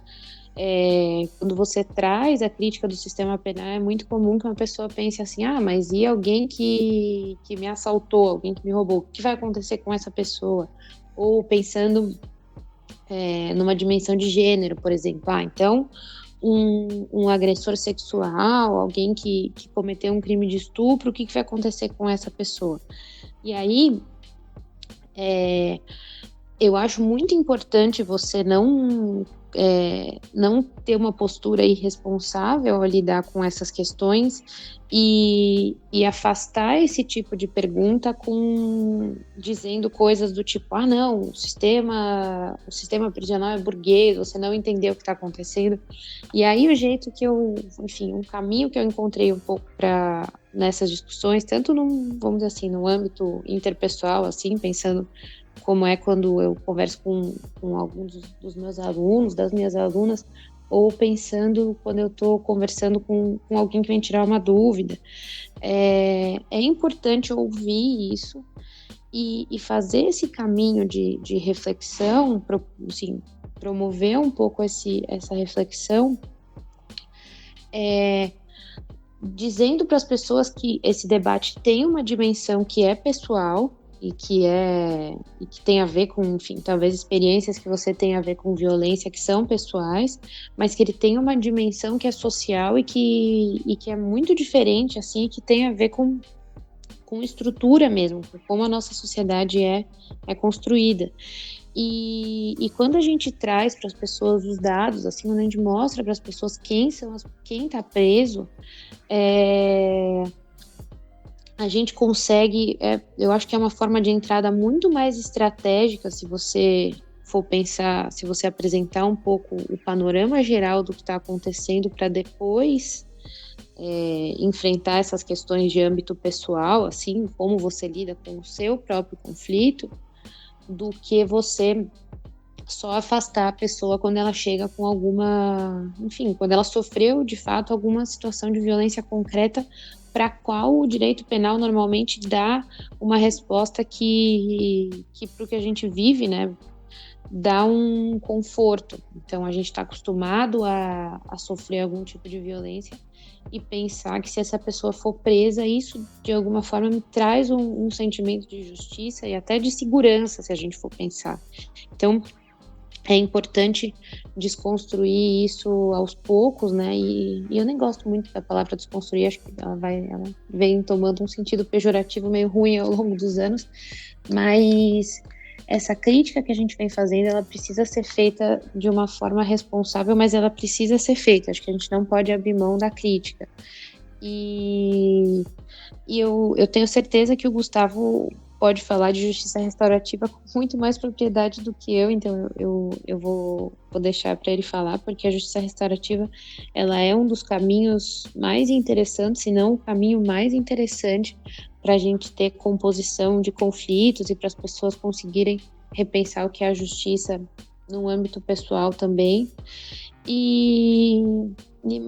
quando você traz a crítica do sistema penal, é muito comum que uma pessoa pense assim, mas e alguém que me assaltou, alguém que me roubou, o que vai acontecer com essa pessoa? Ou pensando numa dimensão de gênero, por exemplo, então um agressor sexual, alguém que cometeu um crime de estupro, o que vai acontecer com essa pessoa? E aí, eu acho muito importante você não não ter uma postura irresponsável ao lidar com essas questões e afastar esse tipo de pergunta dizendo coisas do tipo, não, o sistema prisional é burguês, você não entendeu o que está acontecendo. E aí o jeito que um caminho que eu encontrei um pouco nessas discussões, tanto vamos dizer assim, no âmbito interpessoal, assim, pensando como é quando eu converso com alguns dos meus alunos, das minhas alunas, ou pensando quando eu estou conversando com alguém que vem tirar uma dúvida. É importante ouvir isso e fazer esse caminho de reflexão, assim, promover um pouco essa reflexão, dizendo para as pessoas que esse debate tem uma dimensão que é pessoal, e que tem a ver com, enfim, talvez experiências que você tem a ver com violência que são pessoais, mas que ele tem uma dimensão que é social e que é muito diferente, assim, que tem a ver com estrutura mesmo, com como a nossa sociedade é construída. E quando a gente traz para as pessoas os dados, assim, quando a gente mostra para as pessoas quem está preso, a gente consegue, eu acho que é uma forma de entrada muito mais estratégica, se você for pensar, se você apresentar um pouco o panorama geral do que está acontecendo para depois enfrentar essas questões de âmbito pessoal, assim, como você lida com o seu próprio conflito, do que você só afastar a pessoa quando ela chega com quando ela sofreu de fato alguma situação de violência concreta, para a qual o direito penal normalmente dá uma resposta que para o que a gente vive, né, dá um conforto. Então, a gente está acostumado a sofrer algum tipo de violência e pensar que se essa pessoa for presa, isso de alguma forma me traz um sentimento de justiça e até de segurança, se a gente for pensar. Então, é importante desconstruir isso aos poucos, né? E eu nem gosto muito da palavra desconstruir, acho que ela vem tomando um sentido pejorativo meio ruim ao longo dos anos, mas essa crítica que a gente vem fazendo, ela precisa ser feita de uma forma responsável, mas ela precisa ser feita, acho que a gente não pode abrir mão da crítica. E eu tenho certeza que o Gustavo pode falar de justiça restaurativa com muito mais propriedade do que eu, então eu vou deixar para ele falar, porque a justiça restaurativa, ela é um dos caminhos mais interessantes, se não o caminho mais interessante para a gente ter composição de conflitos e para as pessoas conseguirem repensar o que é a justiça no âmbito pessoal também. E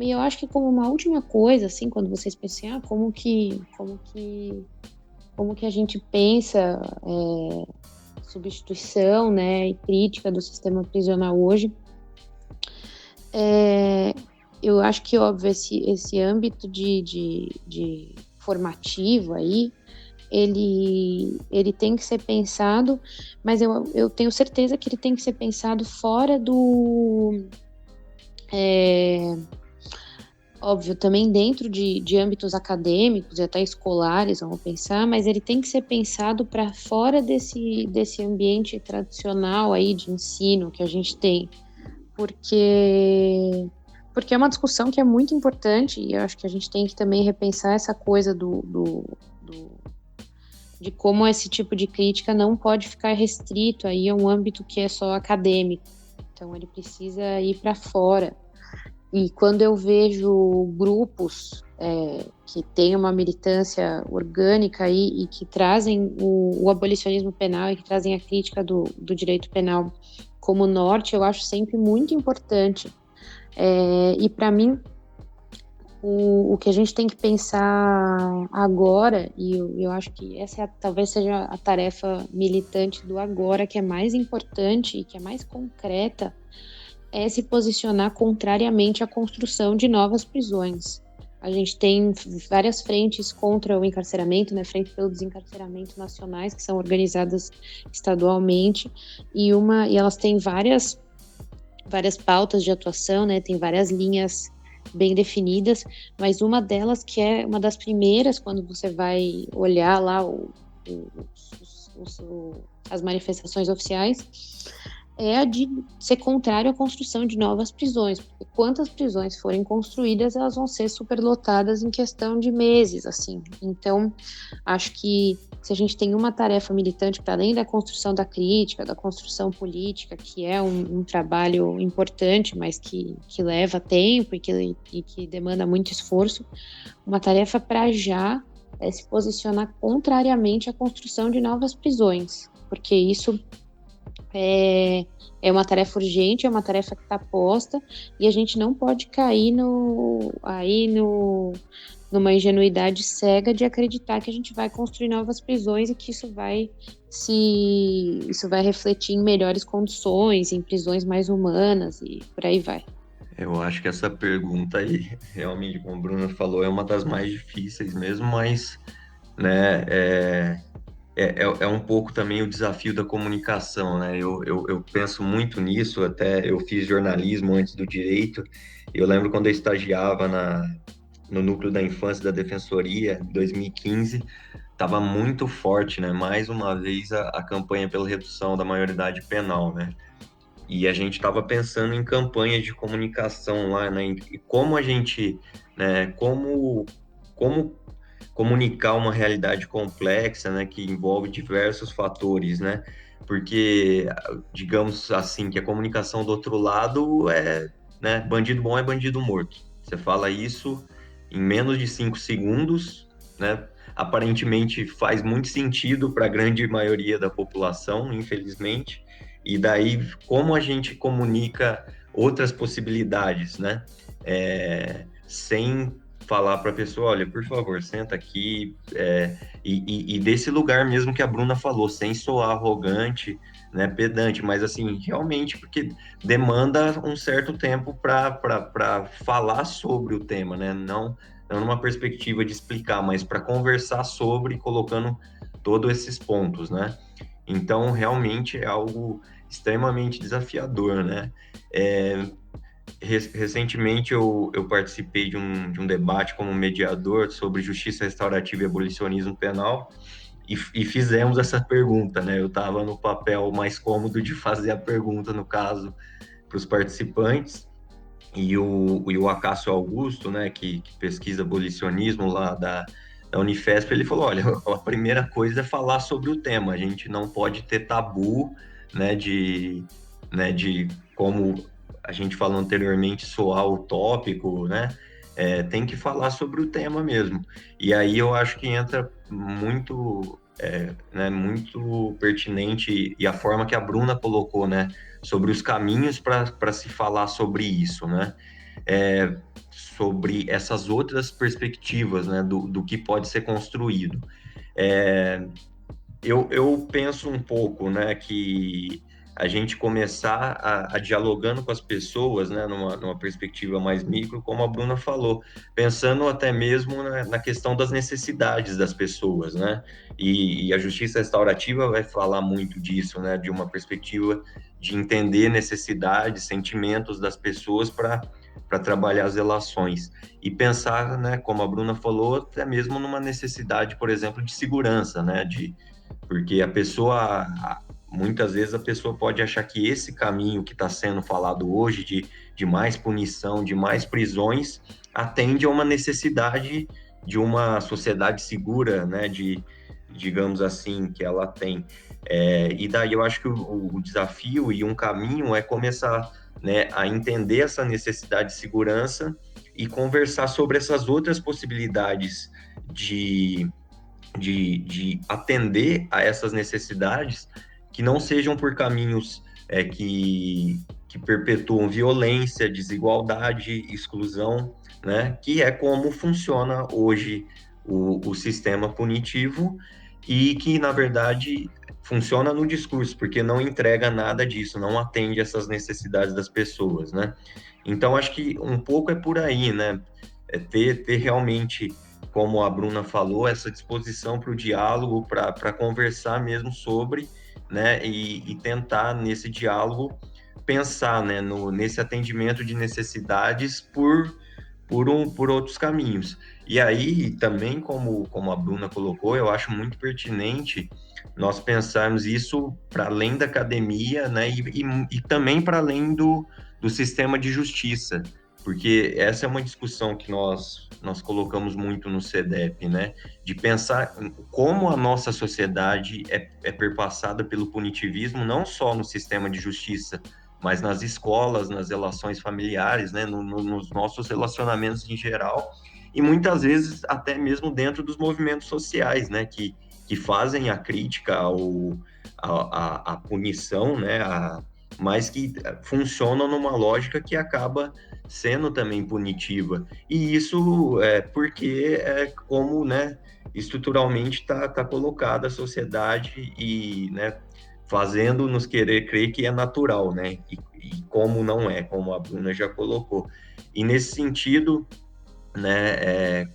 eu acho que como uma última coisa, assim, quando vocês pensam, como que a gente pensa substituição, né, e crítica do sistema prisional hoje, eu acho que, óbvio, esse âmbito de formativo aí, ele tem que ser pensado, mas eu tenho certeza que ele tem que ser pensado fora do... óbvio, também dentro de âmbitos acadêmicos e até escolares, vamos pensar, mas ele tem que ser pensado para fora desse ambiente tradicional aí de ensino que a gente tem, porque é uma discussão que é muito importante e eu acho que a gente tem que também repensar essa coisa de como esse tipo de crítica não pode ficar restrito aí a um âmbito que é só acadêmico, então ele precisa ir para fora. E quando eu vejo grupos que têm uma militância orgânica e que trazem o abolicionismo penal e que trazem a crítica do direito penal como norte, eu acho sempre muito importante. E para mim, o que a gente tem que pensar agora, e eu acho que essa talvez seja a tarefa militante do agora, que é mais importante e que é mais concreta, é se posicionar contrariamente à construção de novas prisões. A gente tem várias frentes contra o encarceramento, né, frente pelo desencarceramento nacionais, que são organizadas estadualmente, e elas têm várias pautas de atuação, né, tem várias linhas bem definidas, mas uma delas, que é uma das primeiras, quando você vai olhar lá as manifestações oficiais, é a de ser contrário à construção de novas prisões, porque quantas prisões forem construídas, elas vão ser superlotadas em questão de meses, assim. Então, acho que se a gente tem uma tarefa militante, para além da construção da crítica, da construção política, que é um trabalho importante, mas que leva tempo e que demanda muito esforço, uma tarefa para já é se posicionar contrariamente à construção de novas prisões, porque isso é uma tarefa urgente, é uma tarefa que está posta, e a gente não pode cair numa ingenuidade cega de acreditar que a gente vai construir novas prisões e que isso vai refletir em melhores condições, em prisões mais humanas e por aí vai. Eu acho que essa pergunta aí, realmente, como o Bruno falou, é uma das mais difíceis mesmo, mas, né, é um pouco também o desafio da comunicação, né? Eu penso muito nisso, até eu fiz jornalismo antes do direito. Eu lembro quando eu estagiava no núcleo da infância da Defensoria, em 2015, estava muito forte, né? Mais uma vez a campanha pela redução da maioridade penal, né? E a gente estava pensando em campanhas de comunicação lá, né? E como a gente, né? Como comunicar uma realidade complexa, né, que envolve diversos fatores, né? Porque, digamos assim, que a comunicação do outro lado né, bandido bom é bandido morto. Você fala isso em menos de 5 segundos, né? Aparentemente faz muito sentido para a grande maioria da população, infelizmente. E daí, como a gente comunica outras possibilidades, né? Sem falar para a pessoa, olha, por favor, senta aqui, e desse lugar mesmo que a Bruna falou, sem soar arrogante, né, pedante, mas assim, realmente, porque demanda um certo tempo para falar sobre o tema, né, não numa perspectiva de explicar, mas para conversar sobre, colocando todos esses pontos, né, então realmente é algo extremamente desafiador, né, recentemente eu participei de um debate como mediador sobre justiça restaurativa e abolicionismo penal e fizemos essa pergunta, né? Eu estava no papel mais cômodo de fazer a pergunta, no caso, para os participantes, e o Acácio Augusto, né, que pesquisa abolicionismo lá da Unifesp, ele falou, olha, a primeira coisa é falar sobre o tema, a gente não pode ter tabu, né, de como a gente falou anteriormente, soar utópico, né? Tem que falar sobre o tema mesmo. E aí eu acho que entra muito, né, muito pertinente e a forma que a Bruna colocou, né? Sobre os caminhos para se falar sobre isso, né? Sobre essas outras perspectivas, né? Do que pode ser construído. Eu penso um pouco, né, que a gente começar a dialogando com as pessoas, né, numa perspectiva mais micro, como a Bruna falou, pensando até mesmo na questão das necessidades das pessoas, né, e a justiça restaurativa vai falar muito disso, né, de uma perspectiva de entender necessidades, sentimentos das pessoas para trabalhar as relações e pensar, né, como a Bruna falou, até mesmo numa necessidade, por exemplo, de segurança, né, porque muitas vezes a pessoa pode achar que esse caminho que está sendo falado hoje de mais punição, de mais prisões, atende a uma necessidade de uma sociedade segura, né, digamos assim, que ela tem. E daí eu acho que o desafio e um caminho é começar, né, a entender essa necessidade de segurança e conversar sobre essas outras possibilidades de atender a essas necessidades que não sejam por caminhos que perpetuam violência, desigualdade, exclusão, né? Que é como funciona hoje o sistema punitivo e que, na verdade, funciona no discurso, porque não entrega nada disso, não atende essas necessidades das pessoas, né? Então, acho que um pouco é por aí, né? Ter realmente, como a Bruna falou, essa disposição para o diálogo, para conversar mesmo sobre, né, e tentar nesse diálogo pensar, né, nesse atendimento de necessidades por outros caminhos. E aí, também, como a Bruna colocou, eu acho muito pertinente nós pensarmos isso para além da academia, né, e também para além do sistema de justiça, porque essa é uma discussão que nós colocamos muito no CEDEP, né, de pensar como a nossa sociedade é perpassada pelo punitivismo, não só no sistema de justiça, mas nas escolas, nas relações familiares, né, nos nossos relacionamentos em geral, e muitas vezes até mesmo dentro dos movimentos sociais, né, que fazem a crítica à punição, né, mas que funcionam numa lógica que acaba sendo também punitiva. E isso é porque é como, né, estruturalmente tá colocada a sociedade e, né, fazendo-nos querer crer que é natural, né, e como não é, como a Bruna já colocou. E nesse sentido, né,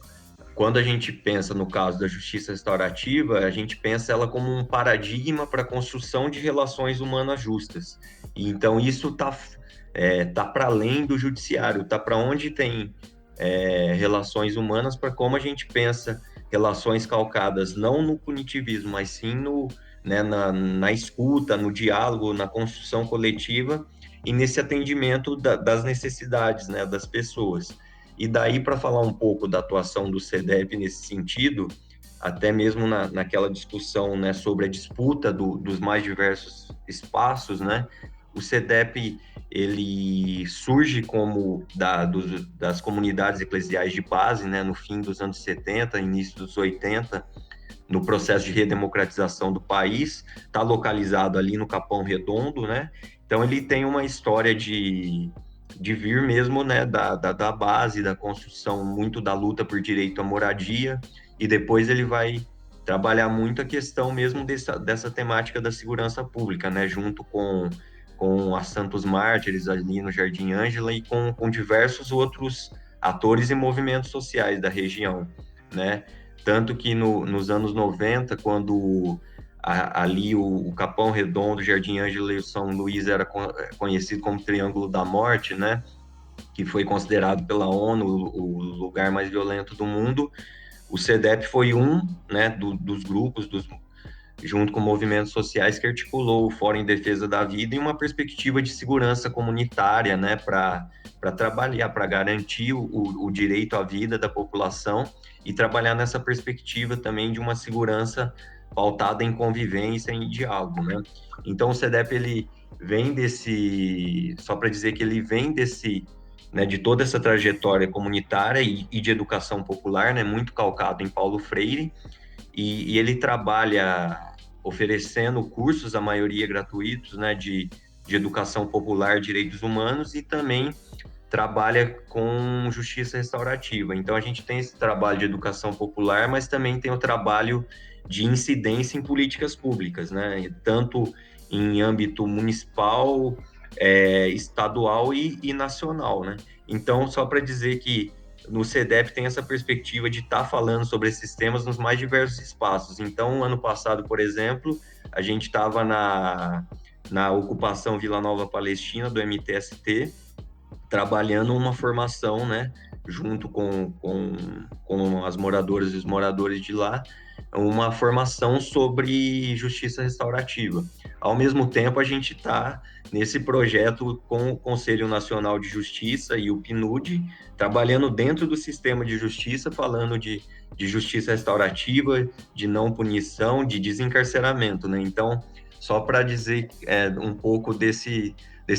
quando a gente pensa no caso da justiça restaurativa, a gente pensa ela como um paradigma para a construção de relações humanas justas. E então isso tá para além do judiciário, tá para onde tem relações humanas, para como a gente pensa relações calcadas não no punitivismo, mas sim né, na escuta, no diálogo, na construção coletiva e nesse atendimento das necessidades, né, das pessoas. E daí, para falar um pouco da atuação do CEDEP nesse sentido, até mesmo naquela discussão, né, sobre a disputa dos mais diversos espaços, né, o CEDEP ele surge como das comunidades eclesiais de base, né, no fim dos anos 70, início dos 80, no processo de redemocratização do país, está localizado ali no Capão Redondo, né? Então ele tem uma história de vir mesmo, né, da base, da construção, muito da luta por direito à moradia, e depois ele vai trabalhar muito a questão mesmo dessa temática da segurança pública, né, junto com a Santos Mártires ali no Jardim Ângela e com diversos outros atores e movimentos sociais da região, né? Tanto que nos anos 90, quando ali o Capão Redondo, Jardim Ângela e o São Luís era conhecido como Triângulo da Morte, né? Que foi considerado pela ONU o lugar mais violento do mundo. O CEDEP foi né, dos grupos, junto com movimentos sociais, que articulou o Fórum em Defesa da Vida em uma perspectiva de segurança comunitária, né, para trabalhar, para garantir o direito à vida da população e trabalhar nessa perspectiva também de uma segurança pautada em convivência e em diálogo, né? Então o CEDEP ele vem só para dizer que ele vem né, de toda essa trajetória comunitária e de educação popular, né, muito calcado em Paulo Freire, e ele trabalha oferecendo cursos, a maioria gratuitos, né, de educação popular, direitos humanos, e também trabalha com justiça restaurativa. Então a gente tem esse trabalho de educação popular, mas também tem o trabalho de incidência em políticas públicas, né, tanto em âmbito municipal, estadual e nacional, né. Então, só para dizer que no CEDEP tem essa perspectiva de estar falando sobre esses temas nos mais diversos espaços. Então, ano passado, por exemplo, a gente estava na ocupação Vila Nova Palestina, do MTST, trabalhando uma formação, né, junto com as moradoras e os moradores de lá, uma formação sobre justiça restaurativa. Ao mesmo tempo, a gente está nesse projeto com o Conselho Nacional de Justiça e o PNUD, trabalhando dentro do sistema de justiça, falando de justiça restaurativa, de não punição, de desencarceramento, né? Então, só para dizer um pouco desse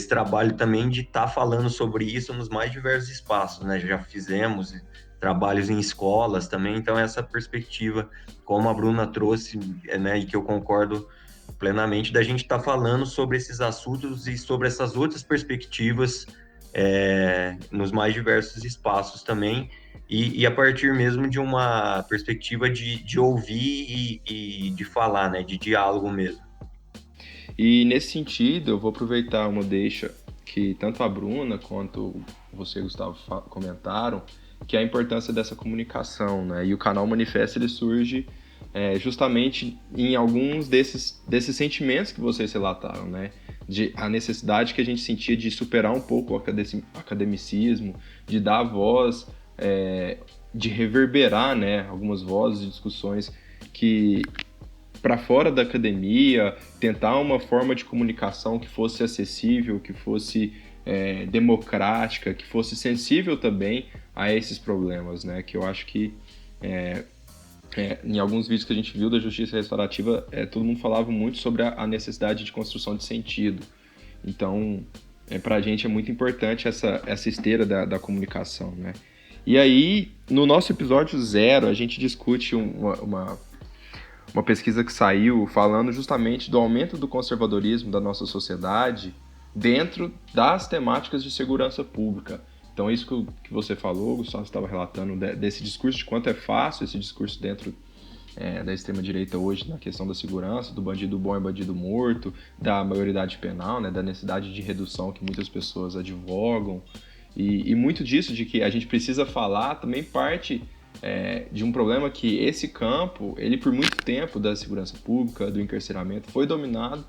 trabalho também de estar falando sobre isso nos mais diversos espaços, né? Já fizemos trabalhos em escolas também, então essa perspectiva, como a Bruna trouxe, né, e que eu concordo plenamente, da gente estar falando sobre esses assuntos e sobre essas outras perspectivas nos mais diversos espaços também, e a partir mesmo de uma perspectiva de ouvir e de falar, né, de diálogo mesmo. E nesse sentido, eu vou aproveitar uma deixa que tanto a Bruna quanto você, Gustavo, comentaram, que é a importância dessa comunicação, né? E o canal Manifesta, ele surge justamente em alguns desses sentimentos que vocês relataram, né? De a necessidade que a gente sentia de superar um pouco o academicismo, de dar voz de reverberar, né, algumas vozes e discussões que para fora da academia, tentar uma forma de comunicação que fosse acessível, que fosse democrática, que fosse sensível também a esses problemas, né? Que eu acho que em alguns vídeos que a gente viu da justiça restaurativa, todo mundo falava muito sobre a necessidade de construção de sentido. Então, para a gente é muito importante essa esteira da comunicação, né? E aí, no nosso episódio 0, a gente discute uma pesquisa que saiu falando justamente do aumento do conservadorismo da nossa sociedade dentro das temáticas de segurança pública. Então, isso que você falou, Gustavo, estava relatando desse discurso, de quanto é fácil esse discurso dentro da extrema-direita hoje na questão da segurança, do bandido bom e bandido morto, da maioridade penal, né, da necessidade de redução que muitas pessoas advogam. E muito disso, de que a gente precisa falar, também parte de um problema que esse campo, ele por muito tempo da segurança pública, do encarceramento, foi dominado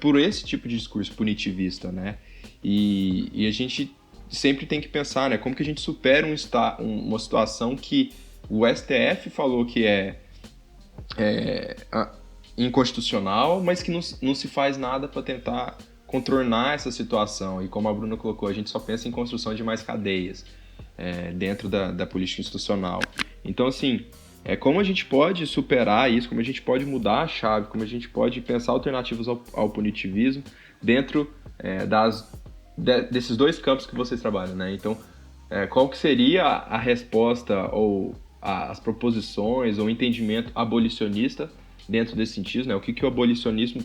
por esse tipo de discurso punitivista, né? E a gente sempre tem que pensar, né, como que a gente supera uma situação que o STF falou que é inconstitucional, mas que não se faz nada para tentar contornar essa situação. E como a Bruna colocou, a gente só pensa em construção de mais cadeias dentro da política institucional. Então, assim, como a gente pode superar isso, como a gente pode mudar a chave, como a gente pode pensar alternativas ao punitivismo dentro desses dois campos que vocês trabalham, né? Então, qual que seria a resposta ou as proposições ou entendimento abolicionista dentro desse sentido, né? O que o abolicionismo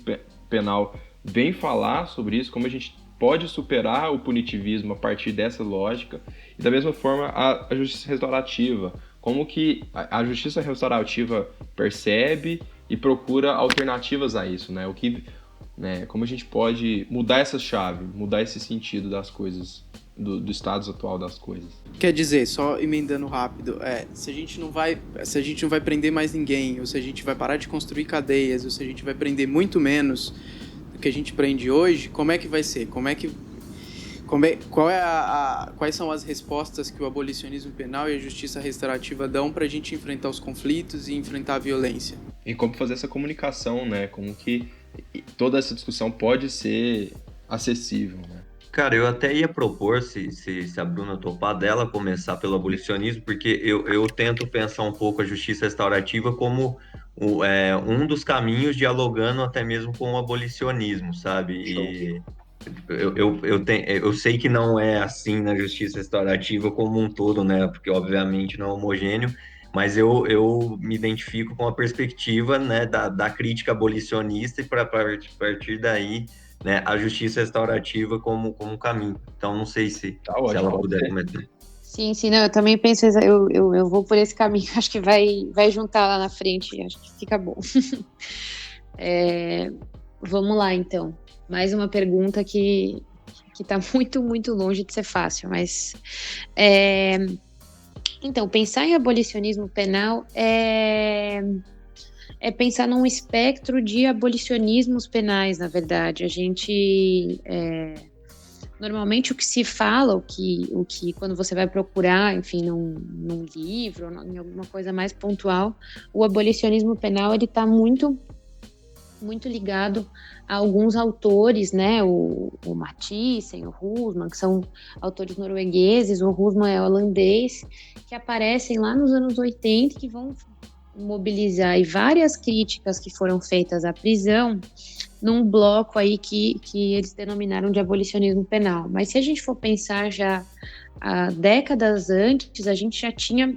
penal vem falar sobre isso, como a gente pode superar o punitivismo a partir dessa lógica, e da mesma forma a justiça restaurativa, como que a justiça restaurativa percebe e procura alternativas a isso, né? Como a gente pode mudar essa chave, mudar esse sentido das coisas, do status atual das coisas. Quer dizer, só emendando rápido, se a gente não vai prender mais ninguém, ou se a gente vai parar de construir cadeias, ou se a gente vai prender muito menos do que a gente prende hoje, como é que vai ser? Quais são as respostas que o abolicionismo penal e a justiça restaurativa dão para a gente enfrentar os conflitos e enfrentar a violência? E como fazer essa comunicação, né? Como que toda essa discussão pode ser acessível, né? Cara, eu até ia propor, se a Bruna topar, dela começar pelo abolicionismo, porque eu tento pensar um pouco a justiça restaurativa como um dos caminhos, dialogando até mesmo com o abolicionismo, sabe? E eu sei que não é assim na justiça restaurativa como um todo, né? Porque obviamente não é homogêneo, mas eu me identifico com a perspectiva, né, da crítica abolicionista, e para partir daí, né, a justiça restaurativa como um caminho. Então, não sei se ela puder comentar. Sim, não, eu também penso, eu vou por esse caminho, acho que vai juntar lá na frente, acho que fica bom. Vamos lá, então. Mais uma pergunta que está muito, muito longe de ser fácil, mas... Então, pensar em abolicionismo penal é pensar num espectro de abolicionismos penais, na verdade. A gente... Normalmente o que se fala, o que quando você vai procurar, enfim, num livro, ou em alguma coisa mais pontual, o abolicionismo penal, ele está muito, muito ligado a alguns autores, né, o Mathiesen, o Husman, que são autores noruegueses, o Husman é holandês, que aparecem lá nos anos 80 e que vão mobilizar aí várias críticas que foram feitas à prisão num bloco aí que eles denominaram de abolicionismo penal. Mas se a gente for pensar já há décadas antes, a gente já tinha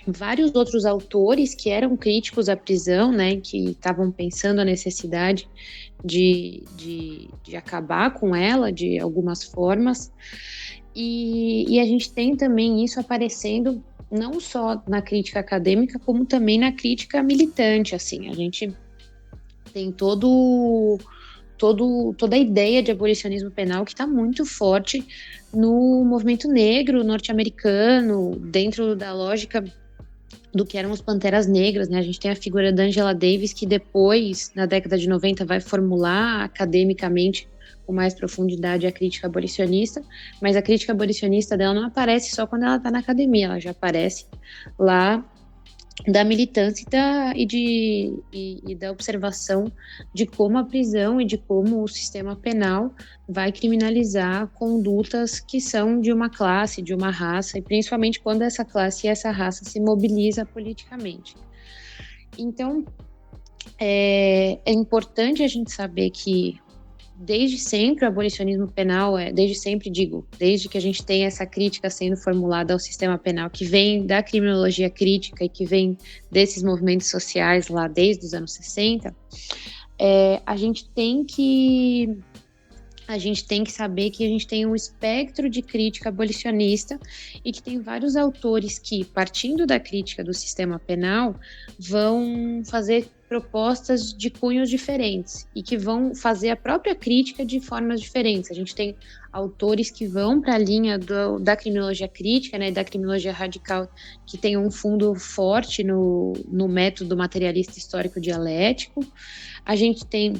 vários outros autores que eram críticos à prisão, né, que estavam pensando a necessidade de acabar com ela de algumas formas, e a gente tem também isso aparecendo não só na crítica acadêmica, como também na crítica militante, assim, a gente tem toda a ideia de abolicionismo penal que está muito forte no movimento negro norte-americano, dentro da lógica do que eram os Panteras Negras, né? A gente tem a figura da Angela Davis, que depois, na década de 90, vai formular academicamente com mais profundidade a crítica abolicionista, mas a crítica abolicionista dela não aparece só quando ela está na academia, ela já aparece lá da militância e da observação de como a prisão e de como o sistema penal vai criminalizar condutas que são de uma classe, de uma raça, e principalmente quando essa classe e essa raça se mobiliza politicamente. Então, é importante a gente saber que desde sempre o abolicionismo penal, desde que a gente tem essa crítica sendo formulada ao sistema penal, que vem da criminologia crítica e que vem desses movimentos sociais lá desde os anos 60, a gente tem que saber que a gente tem um espectro de crítica abolicionista e que tem vários autores que, partindo da crítica do sistema penal, vão fazer propostas de cunhos diferentes e que vão fazer a própria crítica de formas diferentes. A gente tem autores que vão para a linha da criminologia crítica, né, da criminologia radical, que tem um fundo forte no método materialista histórico dialético. A gente tem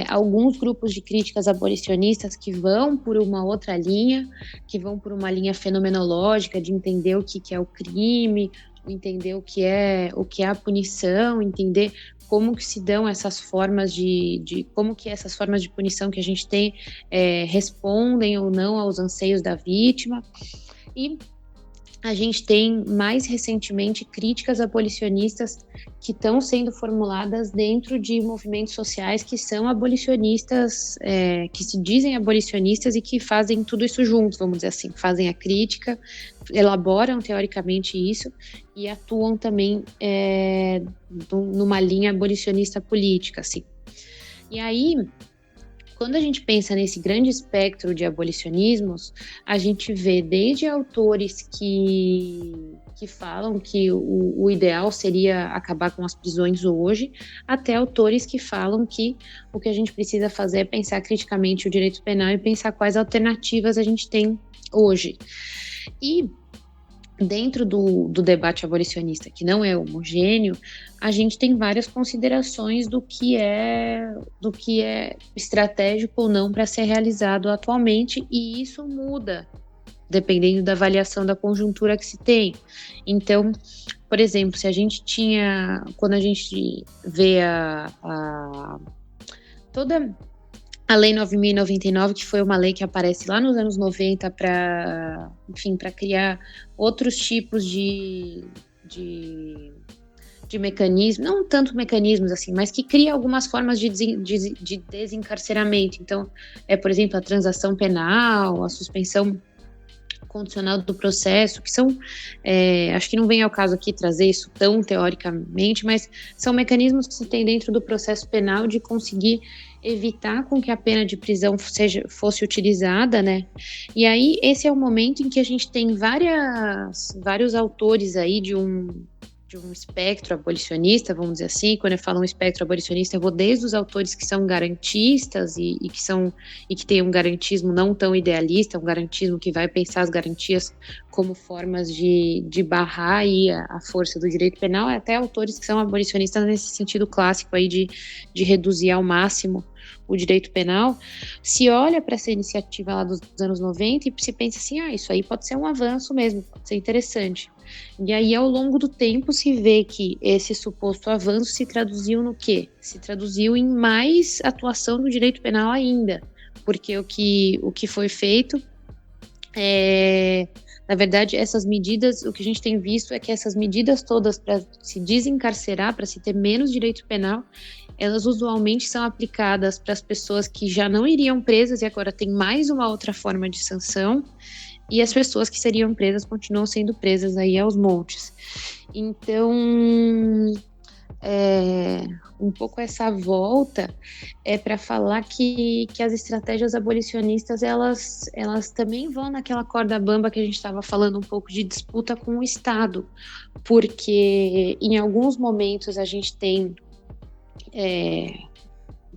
alguns grupos de críticas abolicionistas que vão por uma outra linha, que vão por uma linha fenomenológica de entender o que é o crime, entender o que é a punição, entender como que se dão essas formas como que essas formas de punição que a gente tem respondem ou não aos anseios da vítima. E a gente tem, mais recentemente, críticas abolicionistas que estão sendo formuladas dentro de movimentos sociais que são abolicionistas, que se dizem abolicionistas e que fazem tudo isso juntos, vamos dizer assim, fazem a crítica, elaboram teoricamente isso e atuam também numa linha abolicionista política, assim. E aí, quando a gente pensa nesse grande espectro de abolicionismos, a gente vê desde autores que falam que o ideal seria acabar com as prisões hoje, até autores que falam que o que a gente precisa fazer é pensar criticamente o direito penal e pensar quais alternativas a gente tem hoje. E dentro do debate abolicionista, que não é homogêneo, a gente tem várias considerações do que é estratégico ou não para ser realizado atualmente, e isso muda dependendo da avaliação da conjuntura que se tem. Então, por exemplo, quando a gente vê toda a Lei 9.099, que foi uma lei que aparece lá nos anos 90 para criar outros tipos de mecanismos, não tanto mecanismos assim, mas que cria algumas formas de desencarceramento. Então, por exemplo, a transação penal, a suspensão condicional do processo, que são, acho que não vem ao caso aqui trazer isso tão teoricamente, mas são mecanismos que se tem dentro do processo penal de conseguir evitar com que a pena de prisão fosse utilizada, né? E aí, esse é o momento em que a gente tem vários autores aí de um espectro abolicionista, vamos dizer assim. Quando eu falo um espectro abolicionista, eu vou desde os autores que são garantistas e que têm um garantismo não tão idealista, um garantismo que vai pensar as garantias como formas de barrar aí a força do direito penal, até autores que são abolicionistas nesse sentido clássico aí de reduzir ao máximo o direito penal. Se olha para essa iniciativa lá dos anos 90 e se pensa assim, isso aí pode ser um avanço mesmo, pode ser interessante. E aí, ao longo do tempo, se vê que esse suposto avanço se traduziu no quê? Se traduziu em mais atuação do direito penal ainda, porque o que foi feito na verdade, essas medidas, o que a gente tem visto é que essas medidas todas para se desencarcerar, para se ter menos direito penal, elas usualmente são aplicadas para as pessoas que já não iriam presas e agora tem mais uma outra forma de sanção, e as pessoas que seriam presas continuam sendo presas aí aos montes. Então, um pouco essa volta é para falar que as estratégias abolicionistas, elas também vão naquela corda bamba que a gente estava falando um pouco de disputa com o Estado, porque em alguns momentos a gente tem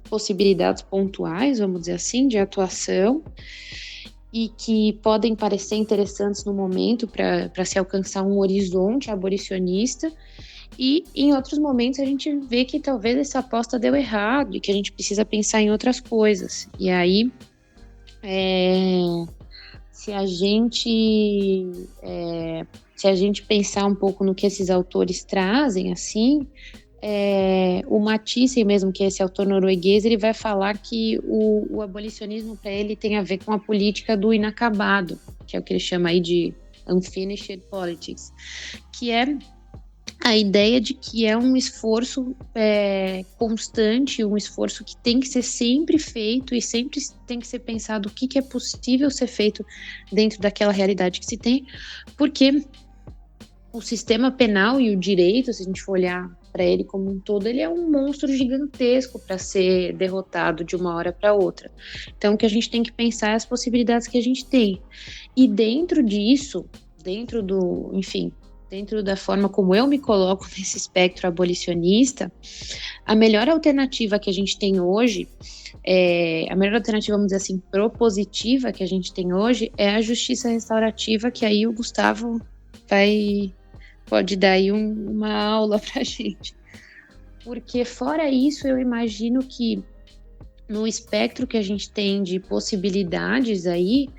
possibilidades pontuais, vamos dizer assim, de atuação, e que podem parecer interessantes no momento para se alcançar um horizonte abolicionista, E em outros momentos a gente vê que talvez essa aposta deu errado e que a gente precisa pensar em outras coisas. E aí, se a gente pensar um pouco no que esses autores trazem, assim, o Matisse mesmo, que é esse autor norueguês, ele vai falar que o abolicionismo para ele tem a ver com a política do inacabado, que é o que ele chama aí de unfinished politics, que é a ideia de que é um esforço constante, um esforço que tem que ser sempre feito e sempre tem que ser pensado o que é possível ser feito dentro daquela realidade que se tem, porque o sistema penal e o direito, se a gente for olhar para ele como um todo, ele é um monstro gigantesco para ser derrotado de uma hora para outra. Então, o que a gente tem que pensar é as possibilidades que a gente tem. E dentro disso, dentro da forma como eu me coloco nesse espectro abolicionista, a melhor alternativa que a gente tem hoje, a melhor alternativa, vamos dizer assim, propositiva que a gente tem hoje é a justiça restaurativa, que aí o Gustavo pode dar aí uma aula pra gente. Porque fora isso, eu imagino que no espectro que a gente tem de possibilidades aí,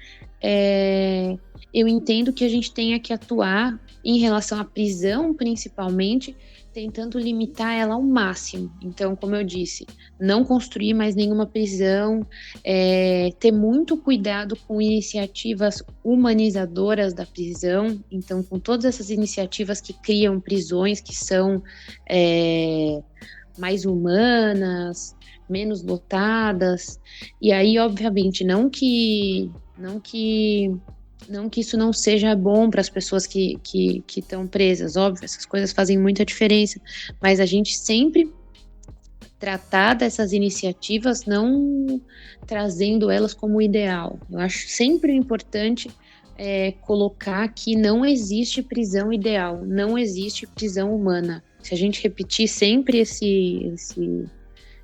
eu entendo que a gente tenha que atuar em relação à prisão, principalmente, tentando limitar ela ao máximo. Então, como eu disse, não construir mais nenhuma prisão, ter muito cuidado com iniciativas humanizadoras da prisão. Então, com todas essas iniciativas que criam prisões que são mais humanas, menos lotadas. E aí, obviamente, não que isso não seja bom para as pessoas que estão presas, óbvio, essas coisas fazem muita diferença, mas a gente sempre tratar dessas iniciativas não trazendo elas como ideal. Eu acho sempre importante colocar que não existe prisão ideal, não existe prisão humana. Se a gente repetir sempre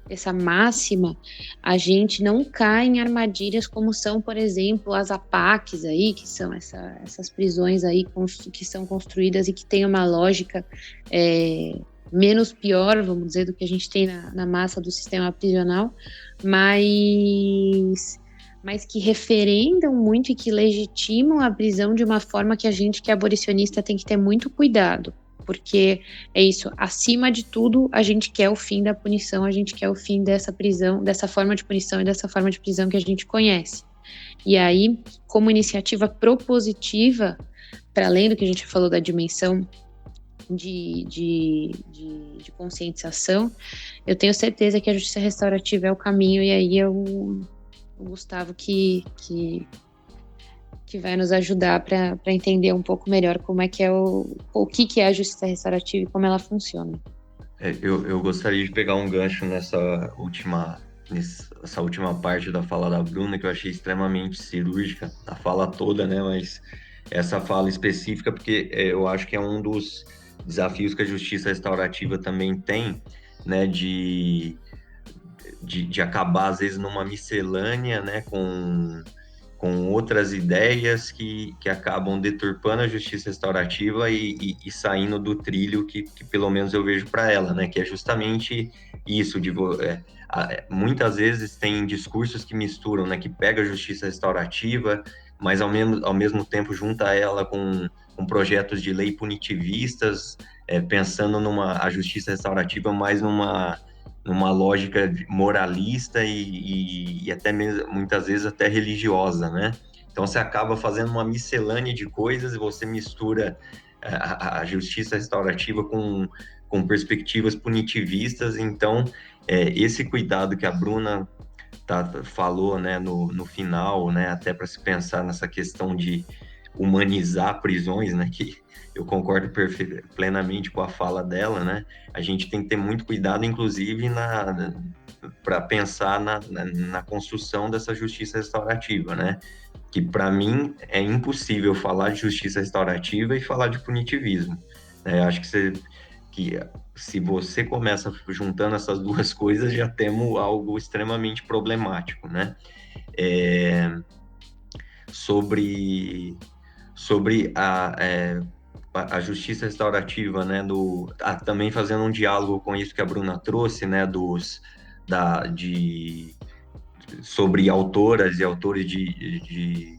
essa máxima, a gente não cai em armadilhas como são, por exemplo, as APACs aí, que são essas prisões aí que são construídas e que têm uma lógica menos pior, vamos dizer, do que a gente tem na massa do sistema prisional, mas que referendam muito e que legitimam a prisão de uma forma que a gente, que é abolicionista, tem que ter muito cuidado. Porque é isso, acima de tudo, a gente quer o fim da punição, a gente quer o fim dessa prisão, dessa forma de punição e dessa forma de prisão que a gente conhece. E aí, como iniciativa propositiva, para além do que a gente falou da dimensão de conscientização, eu tenho certeza que a justiça restaurativa é o caminho, e aí o Gustavo que vai nos ajudar para entender um pouco melhor como é que é o que é a justiça restaurativa e como ela funciona. Eu gostaria de pegar um gancho nessa última parte da fala da Bruna, que eu achei extremamente cirúrgica, a fala toda, né? Mas essa fala específica, porque eu acho que é um dos desafios que a justiça restaurativa também tem, né? De acabar, às vezes, numa miscelânea, né? Com outras ideias que acabam deturpando a justiça restaurativa e saindo do trilho que pelo menos eu vejo para ela, né? Que é justamente isso, muitas vezes tem discursos que misturam, né? Que pega a justiça restaurativa, mas ao mesmo tempo junta ela com projetos de lei punitivistas, pensando a justiça restaurativa mais numa lógica moralista e até mesmo, muitas vezes, até religiosa, né? Então, você acaba fazendo uma miscelânea de coisas e você mistura a justiça restaurativa com perspectivas punitivistas. Então, esse cuidado que a Bruna falou, né, no final, né, até para se pensar nessa questão de humanizar prisões, né, que eu concordo plenamente com a fala dela, né? A gente tem que ter muito cuidado, inclusive, para pensar na construção dessa justiça restaurativa, né? Que, para mim, é impossível falar de justiça restaurativa e falar de punitivismo. Acho que se você começa juntando essas duas coisas, já temos algo extremamente problemático, né? Sobre a justiça restaurativa, né, também fazendo um diálogo com isso que a Bruna trouxe, né, sobre autoras e autores de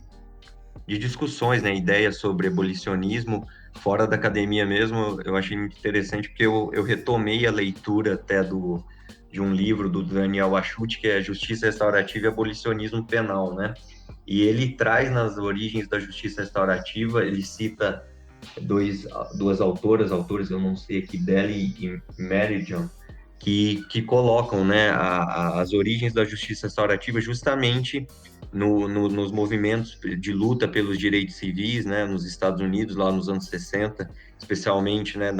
discussões, né, ideias sobre abolicionismo fora da academia mesmo. Eu achei muito interessante porque eu retomei a leitura até de um livro do Daniel Achuti, que é Justiça Restaurativa e Abolicionismo Penal, né? E ele traz nas origens da justiça restaurativa, ele cita duas autores, eu não sei aqui, Belly e Meridian, que colocam, né, as origens da justiça restaurativa justamente nos movimentos de luta pelos direitos civis, né, nos Estados Unidos, lá nos anos 60, especialmente, né,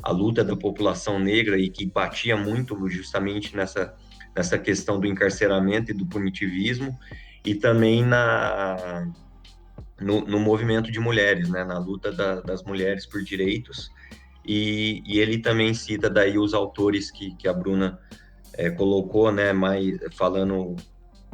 a luta da população negra, e que batia muito justamente nessa questão do encarceramento e do punitivismo, e também no movimento de mulheres, né, na luta das mulheres por direitos. E ele também cita daí os autores que a Bruna colocou, né,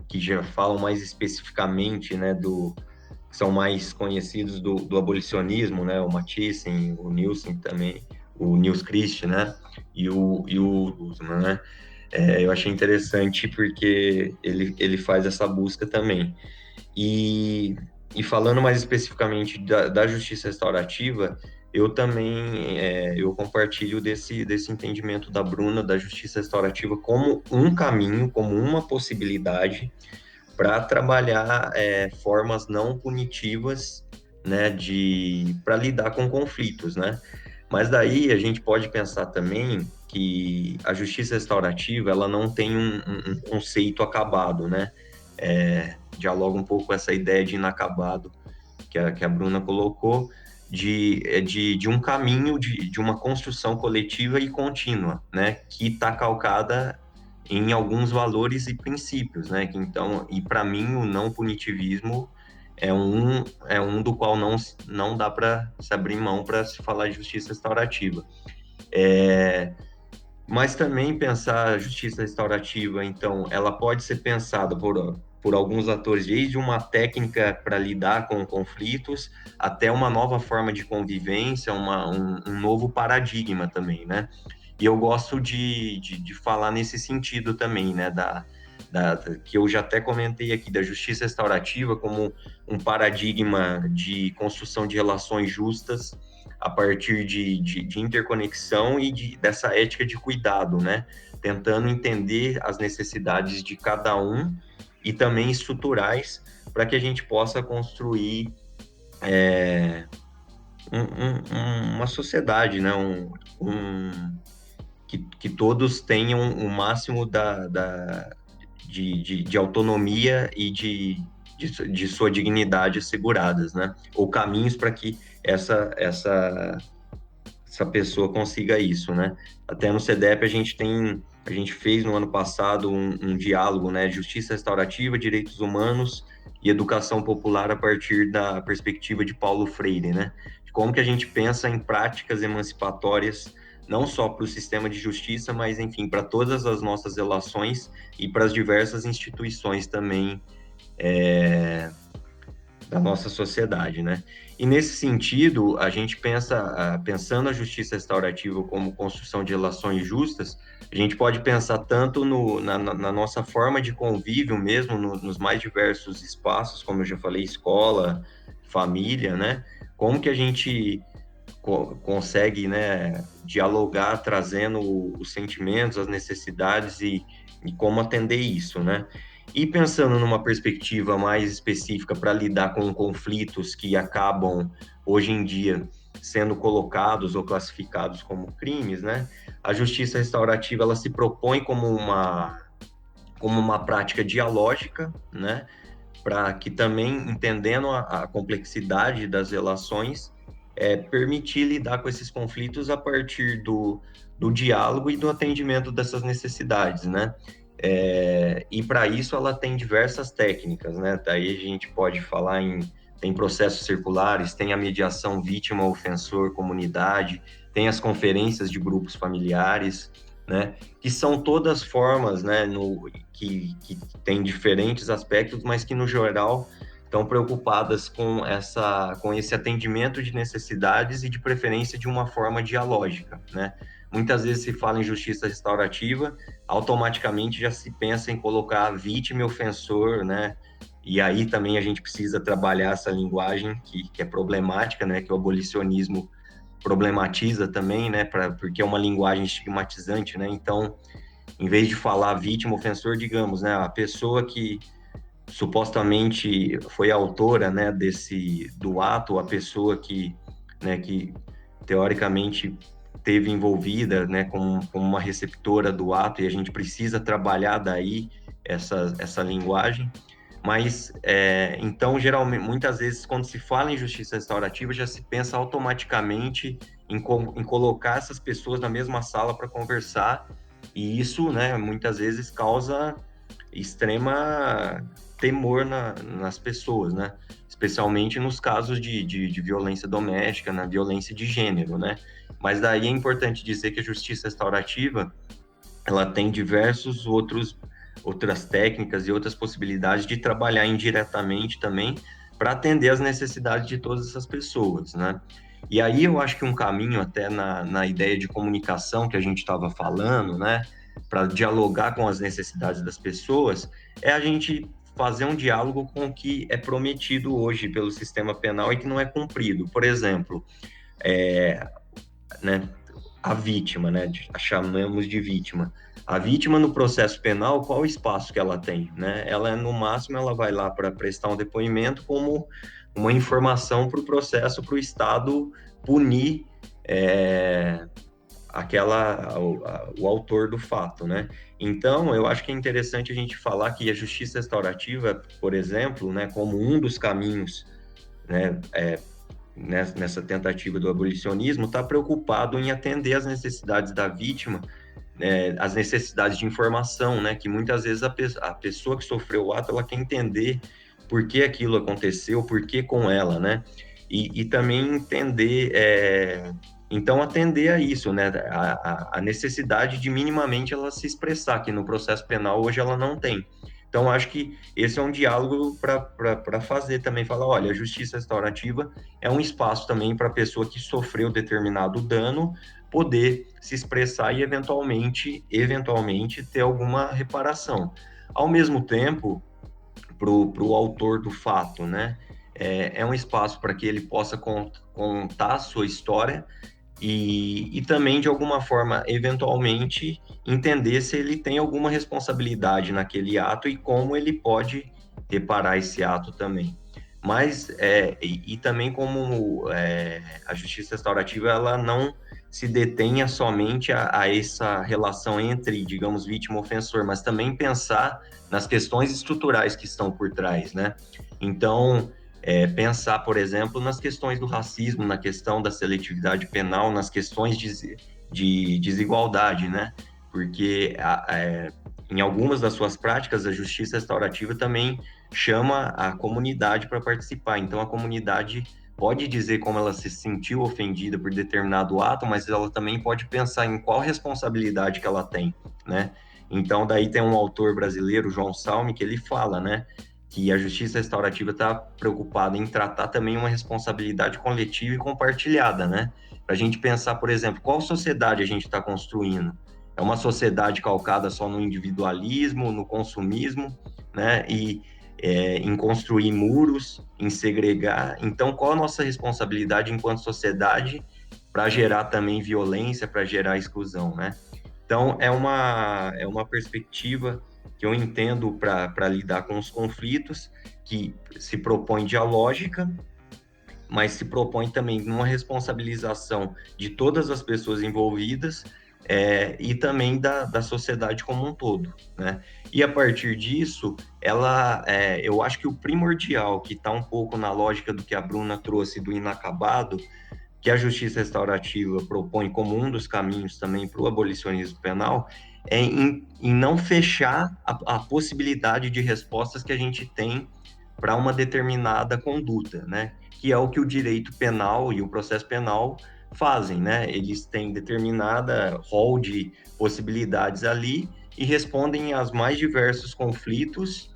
que já falam mais especificamente, né, que são mais conhecidos do abolicionismo, né, o Mathiesen, o Nielsen também, o Niels Christ, né, e o Luzman, né. Eu achei interessante porque ele faz essa busca também. E falando mais especificamente da justiça restaurativa, eu também eu compartilho desse entendimento da Bruna, da justiça restaurativa como um caminho, como uma possibilidade para trabalhar formas não punitivas, né, para lidar com conflitos, né? Mas daí a gente pode pensar também que a justiça restaurativa, ela não tem um conceito acabado, né? Dialoga um pouco com essa ideia de inacabado que a Bruna colocou, de um caminho, de uma construção coletiva e contínua, né? Que está calcada em alguns valores e princípios, né? Então, e para mim, o não punitivismo é um do qual não dá para se abrir mão para se falar de justiça restaurativa. Mas também pensar a justiça restaurativa, então, ela pode ser pensada por alguns atores, desde uma técnica para lidar com conflitos, até uma nova forma de convivência, um novo paradigma também, né? E eu gosto de falar nesse sentido também, né? Que eu já até comentei aqui, da justiça restaurativa como um paradigma de construção de relações justas a partir de interconexão e dessa ética de cuidado, né? Tentando entender as necessidades de cada um e também estruturais para que a gente possa construir uma sociedade, né? Que todos tenham o máximo de autonomia e de sua dignidade asseguradas, né? Ou caminhos para que essa pessoa consiga isso, né? Até no CEDEP a gente fez no ano passado um diálogo, né? Justiça restaurativa, direitos humanos e educação popular a partir da perspectiva de Paulo Freire, né? De como que a gente pensa em práticas emancipatórias não só para o sistema de justiça, mas, enfim, para todas as nossas relações e para as diversas instituições também da nossa sociedade, né? E nesse sentido, a gente pensando a justiça restaurativa como construção de relações justas, a gente pode pensar tanto na nossa forma de convívio mesmo, nos mais diversos espaços, como eu já falei, escola, família, né? Como que a gente consegue, né, dialogar, trazendo os sentimentos, as necessidades e como atender isso, né? E pensando numa perspectiva mais específica para lidar com conflitos que acabam, hoje em dia, sendo colocados ou classificados como crimes, né? A justiça restaurativa, ela se propõe como uma prática dialógica, né? Para que também, entendendo a complexidade das relações, permitir lidar com esses conflitos a partir do diálogo e do atendimento dessas necessidades, né? E para isso ela tem diversas técnicas, né? Daí a gente pode falar tem processos circulares, tem a mediação vítima-ofensor-comunidade, tem as conferências de grupos familiares, né? Que são todas formas, né? Que tem diferentes aspectos, mas que no geral estão preocupadas com esse atendimento de necessidades e de preferência de uma forma dialógica, né? Muitas vezes se fala em justiça restaurativa, automaticamente já se pensa em colocar vítima e ofensor, né? E aí também a gente precisa trabalhar essa linguagem que é problemática, né? Que o abolicionismo problematiza também, né? Porque é uma linguagem estigmatizante, né? Então, em vez de falar vítima, ofensor, digamos, né? A pessoa que supostamente foi autora, né, do ato, a pessoa que teoricamente teve envolvida, né, como uma receptora do ato, e a gente precisa trabalhar daí essa linguagem. Mas, então, geralmente, muitas vezes, quando se fala em justiça restaurativa, já se pensa automaticamente em colocar essas pessoas na mesma sala para conversar, e isso, né, muitas vezes causa extrema temor nas pessoas, né? Especialmente nos casos de violência doméstica, na violência de gênero, né? Mas daí é importante dizer que a justiça restaurativa, ela tem outras técnicas e outras possibilidades de trabalhar indiretamente também para atender às necessidades de todas essas pessoas, né? E aí eu acho que um caminho até na ideia de comunicação que a gente estava falando, né, para dialogar com as necessidades das pessoas, é a gente fazer um diálogo com o que é prometido hoje pelo sistema penal e que não é cumprido. Por exemplo, né, a vítima, né, a chamamos de vítima. A vítima no processo penal, qual o espaço que ela tem, né? Ela, no máximo, ela vai lá para prestar um depoimento como uma informação para o processo, para o Estado punir o autor do fato, né? Então, eu acho que é interessante a gente falar que a justiça restaurativa, por exemplo, né, como um dos caminhos, né, nessa tentativa do abolicionismo, está preocupado em atender às necessidades da vítima, né, as necessidades de informação, né, que muitas vezes a pessoa que sofreu o ato, ela quer entender por que aquilo aconteceu, por que com ela, né, e também entender, então atender a isso, né, a necessidade de minimamente ela se expressar, que no processo penal hoje ela não tem. Então, acho que esse é um diálogo para fazer também, falar, olha, a justiça restaurativa é um espaço também para a pessoa que sofreu determinado dano poder se expressar e eventualmente ter alguma reparação. Ao mesmo tempo, para o autor do fato, né, é um espaço para que ele possa contar a sua história e também, de alguma forma, eventualmente, entender se ele tem alguma responsabilidade naquele ato e como ele pode reparar esse ato também. Mas, e também como a justiça restaurativa, ela não se detenha somente a essa relação entre, digamos, vítima e ofensor, mas também pensar nas questões estruturais que estão por trás, né? Então, pensar, por exemplo, nas questões do racismo, na questão da seletividade penal, nas questões de desigualdade, né? Porque em algumas das suas práticas, a justiça restaurativa também chama a comunidade para participar. Então, a comunidade pode dizer como ela se sentiu ofendida por determinado ato, mas ela também pode pensar em qual responsabilidade que ela tem, né? Então, daí tem um autor brasileiro, João Salme, que ele fala, né, que a justiça restaurativa está preocupada em tratar também uma responsabilidade coletiva e compartilhada, né? Para a gente pensar, por exemplo, qual sociedade a gente está construindo? É uma sociedade calcada só no individualismo, no consumismo, né? E em construir muros, em segregar. Então, qual a nossa responsabilidade enquanto sociedade para gerar também violência, para gerar exclusão, né? Então, é uma perspectiva que eu entendo para lidar com os conflitos, que se propõe dialógica, mas se propõe também uma responsabilização de todas as pessoas envolvidas e também da sociedade como um todo, né? E a partir disso, eu acho que o primordial, que está um pouco na lógica do que a Bruna trouxe do inacabado, que a justiça restaurativa propõe como um dos caminhos também para o abolicionismo penal, é em não fechar a possibilidade de respostas que a gente tem para uma determinada conduta, né? Que é o que o direito penal e o processo penal fazem, né? Eles têm determinada rol de possibilidades ali e respondem aos mais diversos conflitos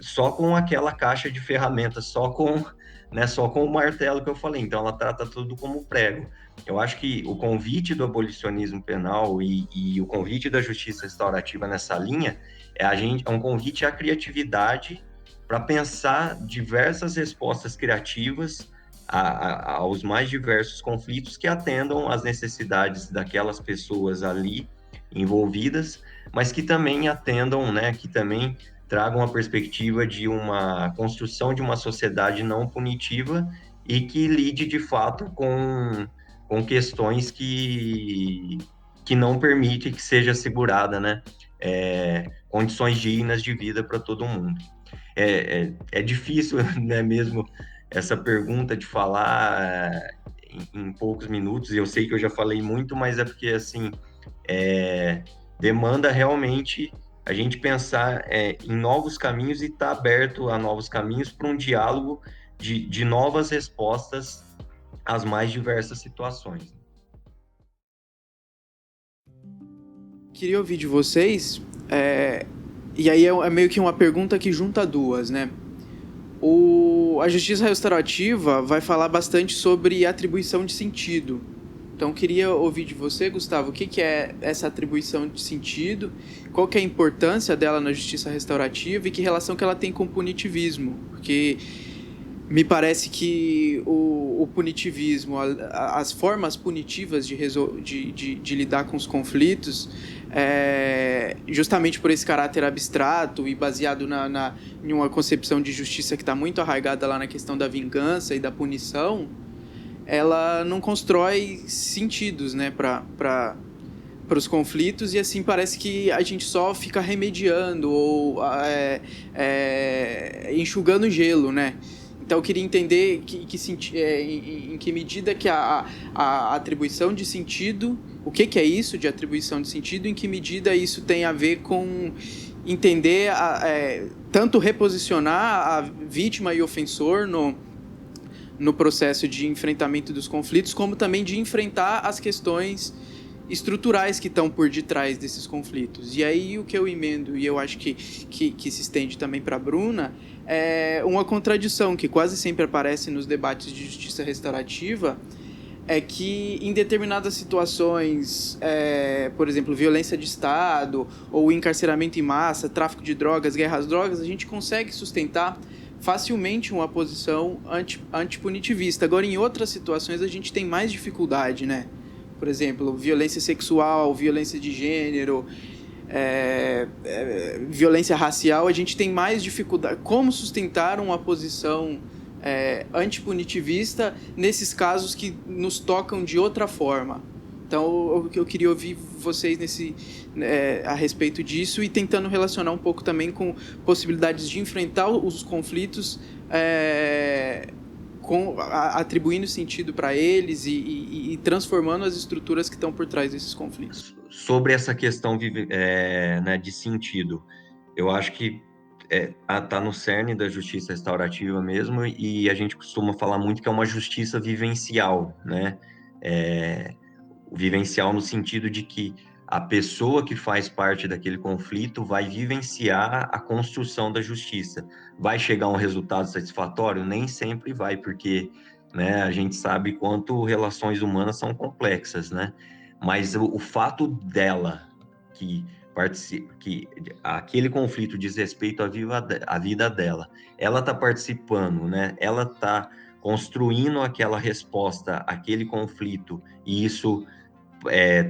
só com aquela caixa de ferramentas, só com o martelo que eu falei. Então, ela trata tudo como prego. Eu acho que o convite do abolicionismo penal e o convite da justiça restaurativa nessa linha é um convite à criatividade para pensar diversas respostas criativas aos mais diversos conflitos que atendam às necessidades daquelas pessoas ali envolvidas, mas que também atendam, né, que também tragam a perspectiva de uma construção de uma sociedade não punitiva e que lide de fato com questões que não permitem que seja assegurada, né, condições dignas de vida para todo mundo. É difícil, né, mesmo essa pergunta de falar em poucos minutos, e eu sei que eu já falei muito, mas é porque, assim, demanda realmente a gente pensar em novos caminhos e estar aberto a novos caminhos para um diálogo de novas respostas às mais diversas situações. Queria ouvir de vocês, e aí é meio que uma pergunta que junta duas, né? A justiça restaurativa vai falar bastante sobre atribuição de sentido. Então, queria ouvir de você, Gustavo, o que é essa atribuição de sentido, qual que é a importância dela na justiça restaurativa e que relação que ela tem com o punitivismo, porque me parece que o punitivismo, as formas punitivas de lidar com os conflitos, justamente por esse caráter abstrato e baseado em uma concepção de justiça que está muito arraigada lá na questão da vingança e da punição, ela não constrói sentidos, né, para os conflitos, e assim parece que a gente só fica remediando ou enxugando gelo, né? Então eu queria entender em que medida que a atribuição de sentido, o que é isso de atribuição de sentido, em que medida isso tem a ver com entender, tanto reposicionar a vítima e ofensor no processo de enfrentamento dos conflitos, como também de enfrentar as questões estruturais que estão por detrás desses conflitos. E aí o que eu emendo, e eu acho que se estende também para a Bruna, é uma contradição que quase sempre aparece nos debates de justiça restaurativa, é que em determinadas situações, por exemplo, violência de Estado, ou encarceramento em massa, tráfico de drogas, guerra às drogas, a gente consegue sustentar facilmente uma posição antipunitivista. Agora, em outras situações, a gente tem mais dificuldade, né? Por exemplo, violência sexual, violência de gênero, violência racial, a gente tem mais dificuldade. Como sustentar uma posição antipunitivista nesses casos que nos tocam de outra forma? Então, eu queria ouvir vocês a respeito disso e tentando relacionar um pouco também com possibilidades de enfrentar os conflitos, atribuindo sentido para eles e transformando as estruturas que estão por trás desses conflitos. Sobre essa questão né, de sentido, eu acho que está no cerne da justiça restaurativa mesmo, e a gente costuma falar muito que é uma justiça vivencial, né? Vivencial no sentido de que a pessoa que faz parte daquele conflito vai vivenciar a construção da justiça. Vai chegar a um resultado satisfatório? Nem sempre vai, porque, né, a gente sabe quanto relações humanas são complexas, né? Mas o fato dela, que aquele conflito diz respeito à vida dela, ela está participando, né? Ela está construindo aquela resposta àquele conflito, e isso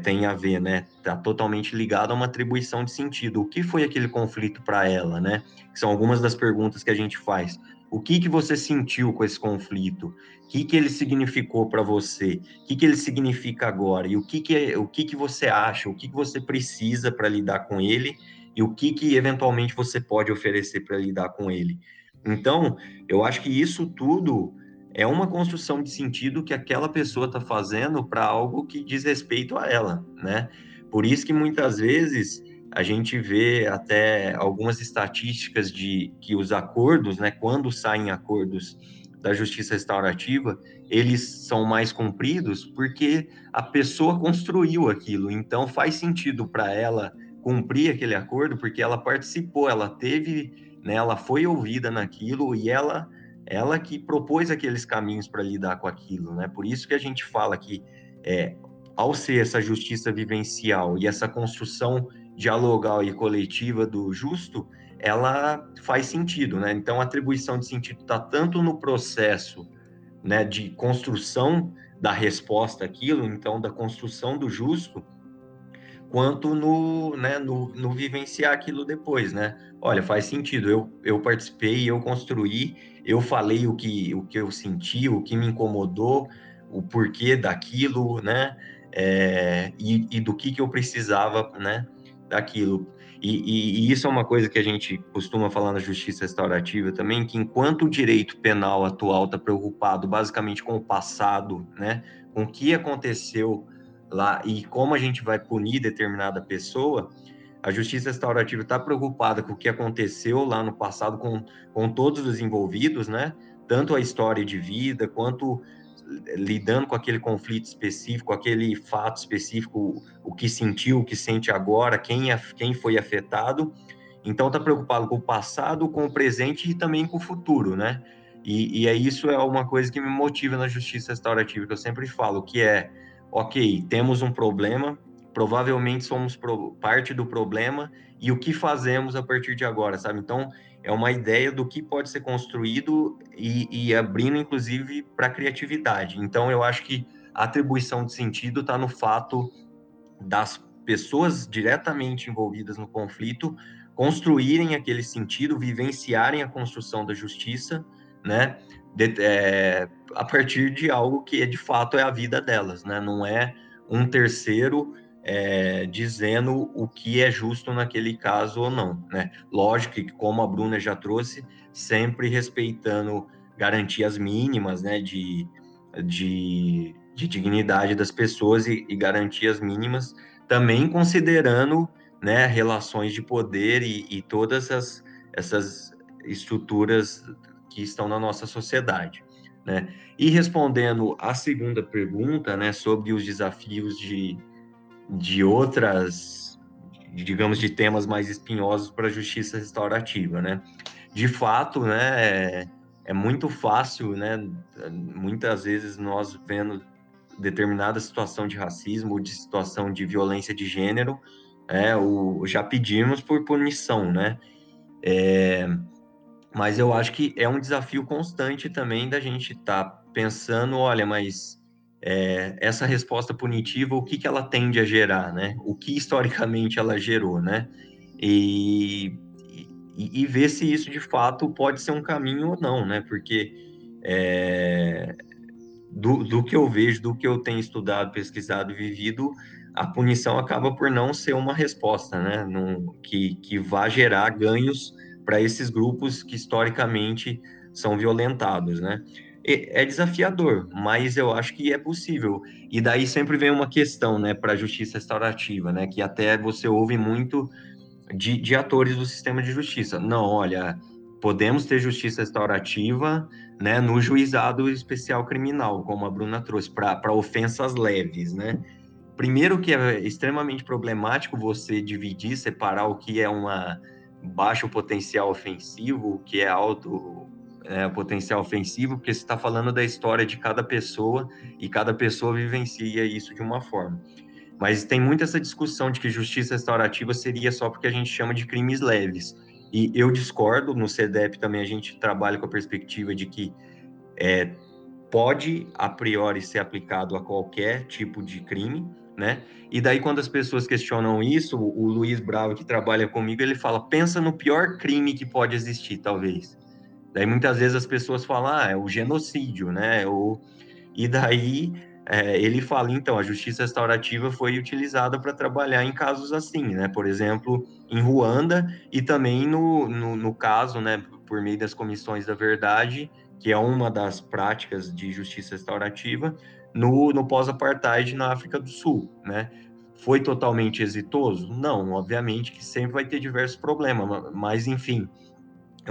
tem a ver, né? Está totalmente ligado a uma atribuição de sentido. O que foi aquele conflito para ela, né? Que são algumas das perguntas que a gente faz. O que você sentiu com esse conflito? O que ele significou para você? O que ele significa agora? E o que você acha? O que você precisa para lidar com ele? E o que eventualmente você pode oferecer para lidar com ele? Então, eu acho que isso tudo é uma construção de sentido que aquela pessoa está fazendo para algo que diz respeito a ela, né? Por isso que muitas vezes a gente vê até algumas estatísticas de que os acordos, né, quando saem acordos da justiça restaurativa, eles são mais cumpridos porque a pessoa construiu aquilo. Então faz sentido para ela cumprir aquele acordo porque ela participou, ela teve né? Ela foi ouvida naquilo e ela que propôs aqueles caminhos para lidar com aquilo, né? Por isso que a gente fala que ao ser essa justiça vivencial e essa construção dialogal e coletiva do justo, ela faz sentido, né? Então, a atribuição de sentido está tanto no processo, né, de construção da resposta àquilo, então, da construção do justo, quanto no vivenciar aquilo depois, né? Olha, faz sentido, eu participei, eu construí, eu falei o que eu senti, o que me incomodou, o porquê daquilo, né? E do que eu precisava, né? Daquilo. E isso é uma coisa que a gente costuma falar na justiça restaurativa também, que enquanto o direito penal atual está preocupado basicamente com o passado, né? Com o que aconteceu lá e como a gente vai punir determinada pessoa, a justiça restaurativa está preocupada com o que aconteceu lá no passado com todos os envolvidos, né? Tanto a história de vida, quanto lidando com aquele conflito específico, aquele fato específico, o que sentiu, o que sente agora, quem foi afetado. Então, está preocupado com o passado, com o presente e também com o futuro, né? Isso é uma coisa que me motiva na justiça restaurativa, que eu sempre falo, que é, ok, temos um problema, provavelmente somos parte do problema, e o que fazemos a partir de agora, sabe? Então, é uma ideia do que pode ser construído e abrindo, inclusive, para a criatividade. Então, eu acho que a atribuição de sentido está no fato das pessoas diretamente envolvidas no conflito construírem aquele sentido, vivenciarem a construção da justiça, né? A partir de algo que de fato é a vida delas, né? Não é um terceiro dizendo o que é justo naquele caso ou não, né? Lógico que, como a Bruna já trouxe, sempre respeitando garantias mínimas, né? De dignidade das pessoas e garantias mínimas, também considerando, né, relações de poder e todas essas estruturas que estão na nossa sociedade, né? E respondendo à segunda pergunta, né, sobre os desafios de outras, digamos, de temas mais espinhosos para a justiça restaurativa, né? De fato, né, é muito fácil, né, muitas vezes nós vendo determinada situação de racismo ou de situação de violência de gênero, já pedimos por punição, né? Mas eu acho que é um desafio constante também da gente estar pensando, olha, mas essa resposta punitiva, o que que ela tende a gerar, né? O que historicamente ela gerou, né? E, e ver se isso de fato pode ser um caminho ou não, né? Porque do que eu vejo, do que eu tenho estudado, pesquisado e vivido, a punição acaba por não ser uma resposta, né? Que vá gerar ganhos para esses grupos que historicamente são violentados, né? É desafiador, mas eu acho que é possível. E daí sempre vem uma questão, né, para a justiça restaurativa, né? Que até você ouve muito de atores do sistema de justiça. Não, olha, podemos ter justiça restaurativa, né, no juizado especial criminal, como a Bruna trouxe, para ofensas leves, né? Primeiro que é extremamente problemático você dividir, separar o que é uma baixo potencial ofensivo, o que é alto potencial ofensivo, porque você está falando da história de cada pessoa e cada pessoa vivencia isso de uma forma. Mas tem muito essa discussão de que justiça restaurativa seria só porque a gente chama de crimes leves. E eu discordo, no CEDEP também a gente trabalha com a perspectiva de que pode, a priori, ser aplicado a qualquer tipo de crime, né? E daí, quando as pessoas questionam isso, o Luiz Bravo, que trabalha comigo, ele fala, pensa no pior crime que pode existir, talvez. Daí, muitas vezes, as pessoas falam, é o genocídio, né? E daí ele fala, então, a justiça restaurativa foi utilizada para trabalhar em casos assim, né? Por exemplo, em Ruanda e também no caso, né, por meio das comissões da verdade, que é uma das práticas de justiça restaurativa, no pós-apartheid na África do Sul, né? Foi totalmente exitoso? Não, obviamente que sempre vai ter diversos problemas, mas enfim, é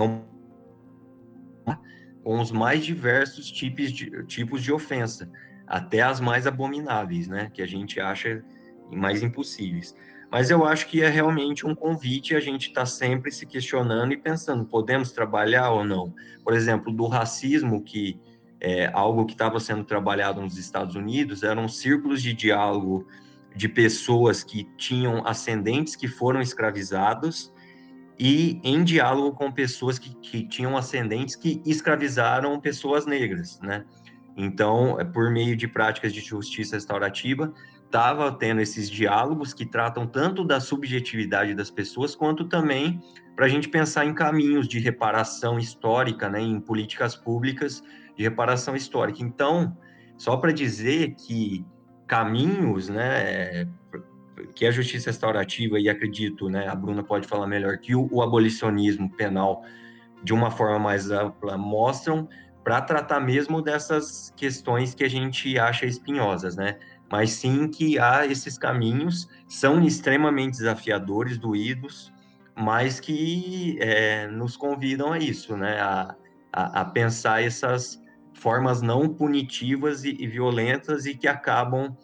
com os mais diversos tipos de ofensa, até as mais abomináveis, né? Que a gente acha mais impossíveis. Mas eu acho que é realmente um convite a gente estar sempre se questionando e pensando, podemos trabalhar ou não? Por exemplo, do racismo, que é algo que estava sendo trabalhado nos Estados Unidos, eram círculos de diálogo de pessoas que tinham ascendentes que foram escravizados e em diálogo com pessoas que tinham ascendentes que escravizaram pessoas negras, né? Então, por meio de práticas de justiça restaurativa, estava tendo esses diálogos que tratam tanto da subjetividade das pessoas, quanto também para a gente pensar em caminhos de reparação histórica, né, em políticas públicas de reparação histórica. Então, só para dizer que caminhos, né, que a justiça restaurativa, e acredito, né, a Bruna pode falar melhor, que o abolicionismo penal, de uma forma mais ampla, mostram para tratar mesmo dessas questões que a gente acha espinhosas, né? Mas sim que há esses caminhos, são extremamente desafiadores, doídos, mas que nos convidam a isso, né? A pensar essas formas não punitivas e violentas e que acabam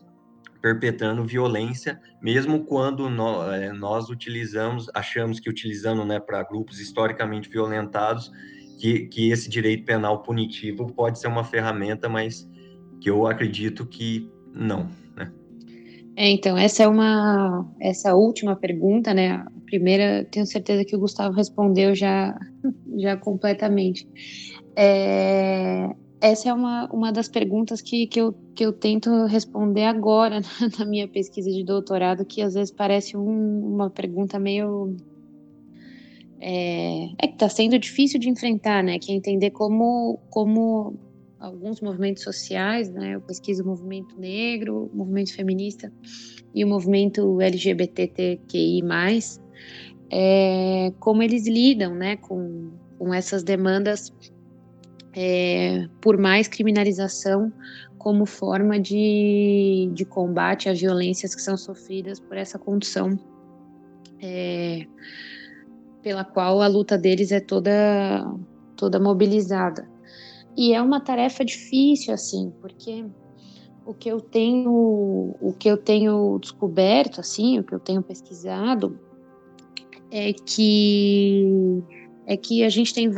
perpetrando violência, mesmo quando nós utilizamos, achamos que utilizando, né, para grupos historicamente violentados, que esse direito penal punitivo pode ser uma ferramenta, mas que eu acredito que não, né? Então, essa última pergunta, né? A primeira, tenho certeza que o Gustavo respondeu já completamente. Essa é uma das perguntas que eu tento responder agora na minha pesquisa de doutorado, que às vezes parece uma pergunta meio. Que está sendo difícil de enfrentar, né? Que é entender como alguns movimentos sociais, né? Eu pesquiso o movimento negro, o movimento feminista e o movimento LGBTQI+, como eles lidam, né, com essas demandas por mais criminalização como forma de combate às violências que são sofridas por essa condição pela qual a luta deles é toda mobilizada. E é uma tarefa difícil, assim, porque o que eu tenho descoberto, assim, o que eu tenho pesquisado é que a gente tem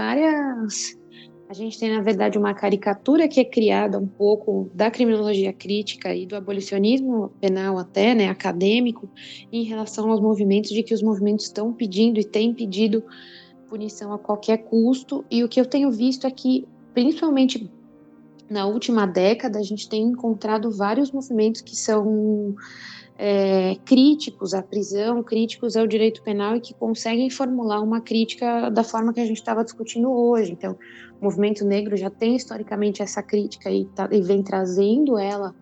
na verdade uma caricatura que é criada um pouco da criminologia crítica e do abolicionismo penal até, né, acadêmico, em relação aos movimentos, de que os movimentos estão pedindo e têm pedido punição a qualquer custo, e o que eu tenho visto é que, principalmente na última década, a gente tem encontrado vários movimentos que são críticos à prisão, críticos ao direito penal e que conseguem formular uma crítica da forma que a gente estava discutindo hoje. Então, o movimento negro já tem historicamente essa crítica e vem trazendo ela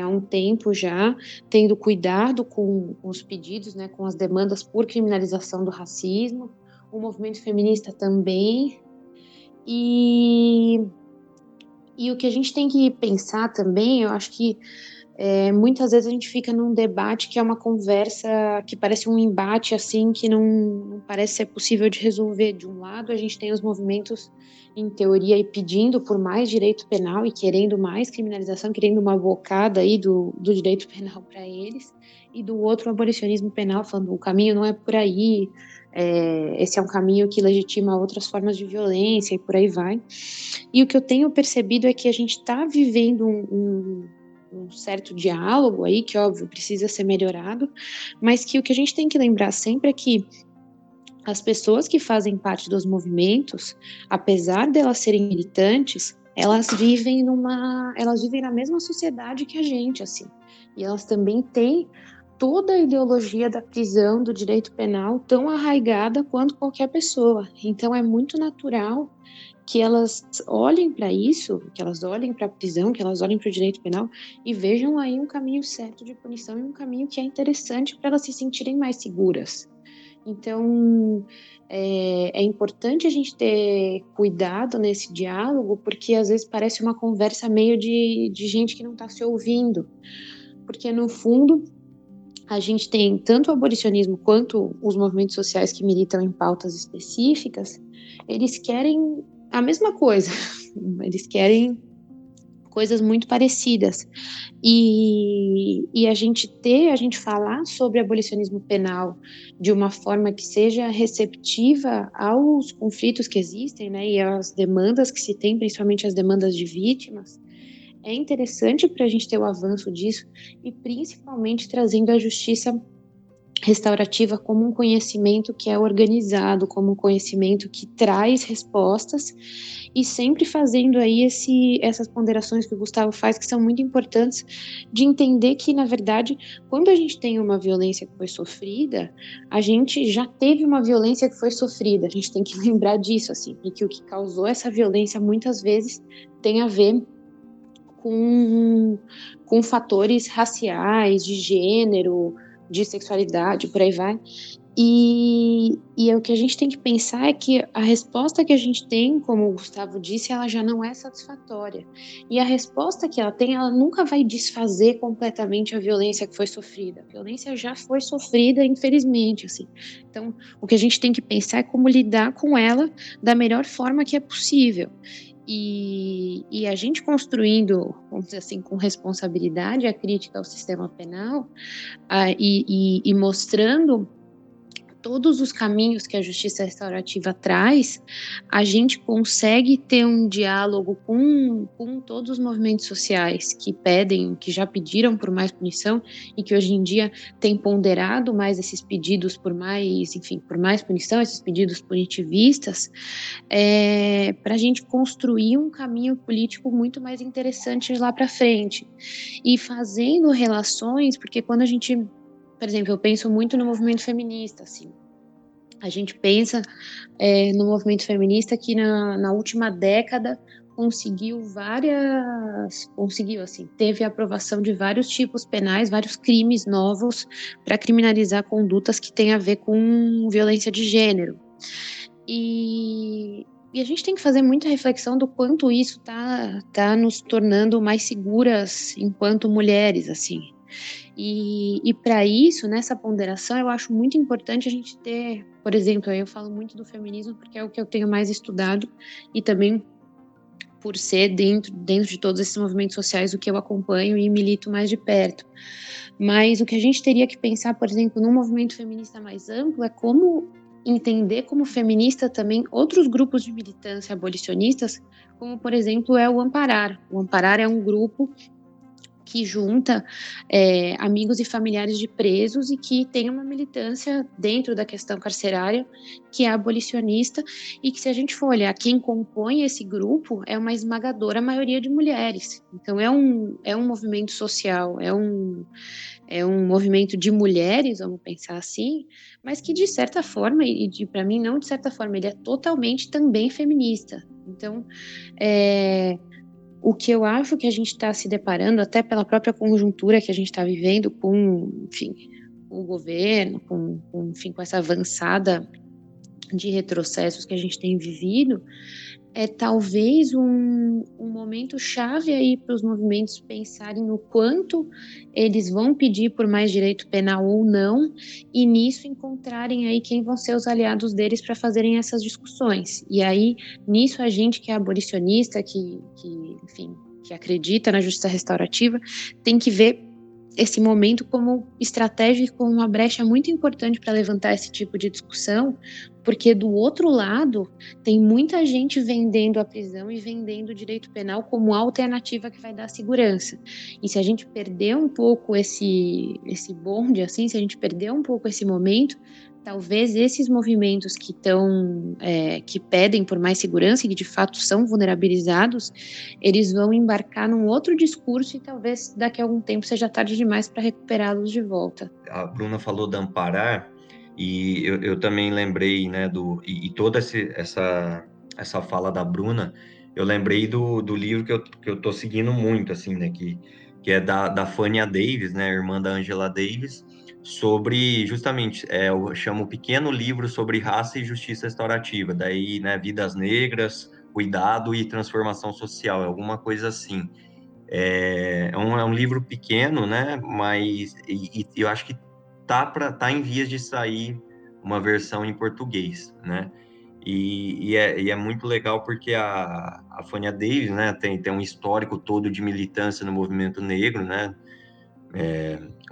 há um tempo já, tendo cuidado com os pedidos, né, com as demandas por criminalização do racismo. O movimento feminista também. E o que a gente tem que pensar também, eu acho que muitas vezes a gente fica num debate que é uma conversa que parece um embate assim, que não parece ser possível de resolver. De um lado, a gente tem os movimentos, em teoria, e pedindo por mais direito penal e querendo mais criminalização, querendo uma bocada aí do direito penal para eles, e do outro, o abolicionismo penal, falando o caminho não é por aí, esse é um caminho que legitima outras formas de violência e por aí vai. E o que eu tenho percebido é que a gente está vivendo um certo diálogo aí, que óbvio precisa ser melhorado, mas que o que a gente tem que lembrar sempre é que as pessoas que fazem parte dos movimentos, apesar delas serem militantes, elas vivem na mesma sociedade que a gente, assim, e elas também têm toda a ideologia da prisão, do direito penal, tão arraigada quanto qualquer pessoa. Então é muito natural que elas olhem para isso, que elas olhem para a prisão, que elas olhem para o direito penal e vejam aí um caminho certo de punição e um caminho que é interessante para elas se sentirem mais seguras. Então, é importante a gente ter cuidado nesse diálogo, porque às vezes parece uma conversa meio de gente que não está se ouvindo, porque no fundo a gente tem tanto o abolicionismo quanto os movimentos sociais que militam em pautas específicas, eles querem a mesma coisa, eles querem coisas muito parecidas. E a gente falar sobre abolicionismo penal de uma forma que seja receptiva aos conflitos que existem, né, e às demandas que se tem, principalmente as demandas de vítimas, é interessante para a gente ter o avanço disso e principalmente trazendo a justiça restaurativa como um conhecimento que é organizado, como um conhecimento que traz respostas e sempre fazendo aí essas ponderações que o Gustavo faz, que são muito importantes, de entender que, na verdade, quando a gente tem uma violência que foi sofrida, a gente já teve uma violência que foi sofrida, a gente tem que lembrar disso, assim, e que o que causou essa violência muitas vezes tem a ver com fatores raciais, de gênero, de sexualidade, por aí vai. E o que a gente tem que pensar é que a resposta que a gente tem, como o Gustavo disse, ela já não é satisfatória. E a resposta que ela tem, ela nunca vai desfazer completamente a violência que foi sofrida. A violência já foi sofrida, infelizmente, assim. Então, o que a gente tem que pensar é como lidar com ela da melhor forma que é possível. E a gente construindo, vamos dizer assim, com responsabilidade a crítica ao sistema penal, e mostrando todos os caminhos que a justiça restaurativa traz, a gente consegue ter um diálogo com todos os movimentos sociais que pedem, que já pediram por mais punição e que hoje em dia têm ponderado mais esses pedidos por mais, enfim, por mais punição, esses pedidos punitivistas, para a gente construir um caminho político muito mais interessante lá para frente. E fazendo relações, porque quando a gente, por exemplo, eu penso muito no movimento feminista, assim. A gente pensa no movimento feminista que na última década assim, teve a aprovação de vários tipos penais, vários crimes novos para criminalizar condutas que têm a ver com violência de gênero. E a gente tem que fazer muita reflexão do quanto isso tá nos tornando mais seguras enquanto mulheres, assim. E para isso, nessa ponderação, eu acho muito importante a gente ter, por exemplo, eu falo muito do feminismo porque é o que eu tenho mais estudado e também por ser dentro de todos esses movimentos sociais o que eu acompanho e milito mais de perto. Mas o que a gente teria que pensar, por exemplo, num movimento feminista mais amplo é como entender como feminista também outros grupos de militância abolicionistas, como, por exemplo, é o Amparar. O Amparar é um grupo que junta amigos e familiares de presos e que tem uma militância dentro da questão carcerária que é abolicionista e que, se a gente for olhar quem compõe esse grupo, é uma esmagadora maioria de mulheres. Então é um movimento social, é um movimento de mulheres, vamos pensar assim, mas que de certa forma, para mim não de certa forma, ele é totalmente também feminista. Então, o que eu acho que a gente está se deparando, até pela própria conjuntura que a gente está vivendo com, enfim, o governo, enfim, com essa avançada de retrocessos que a gente tem vivido, é talvez um momento chave aí para os movimentos pensarem no quanto eles vão pedir por mais direito penal ou não, e nisso encontrarem aí quem vão ser os aliados deles para fazerem essas discussões. E aí, nisso, a gente que é abolicionista, enfim, que acredita na justiça restaurativa, tem que ver esse momento como estratégico, como uma brecha muito importante para levantar esse tipo de discussão, porque do outro lado tem muita gente vendendo a prisão e vendendo o direito penal como alternativa que vai dar segurança. E se a gente perder um pouco esse bonde, assim, se a gente perder um pouco esse momento, talvez esses movimentos que pedem por mais segurança e que de fato são vulnerabilizados, eles vão embarcar num outro discurso e talvez daqui a algum tempo seja tarde demais para recuperá-los de volta. A Bruna falou da Amparar e eu também lembrei, né, e toda essa fala da Bruna, eu lembrei do livro que eu tô seguindo muito, assim, né, que é da Fania Davis, né, irmã da Angela Davis, sobre, justamente, eu chamo Pequeno Livro sobre Raça e Justiça Restaurativa, daí, né, Vidas Negras, Cuidado e Transformação Social, é alguma coisa assim. É um livro pequeno, né, mas eu acho que tá em vias de sair uma versão em português, né? E é muito legal porque a Fania Davis, né, tem um histórico todo de militância no movimento negro, né,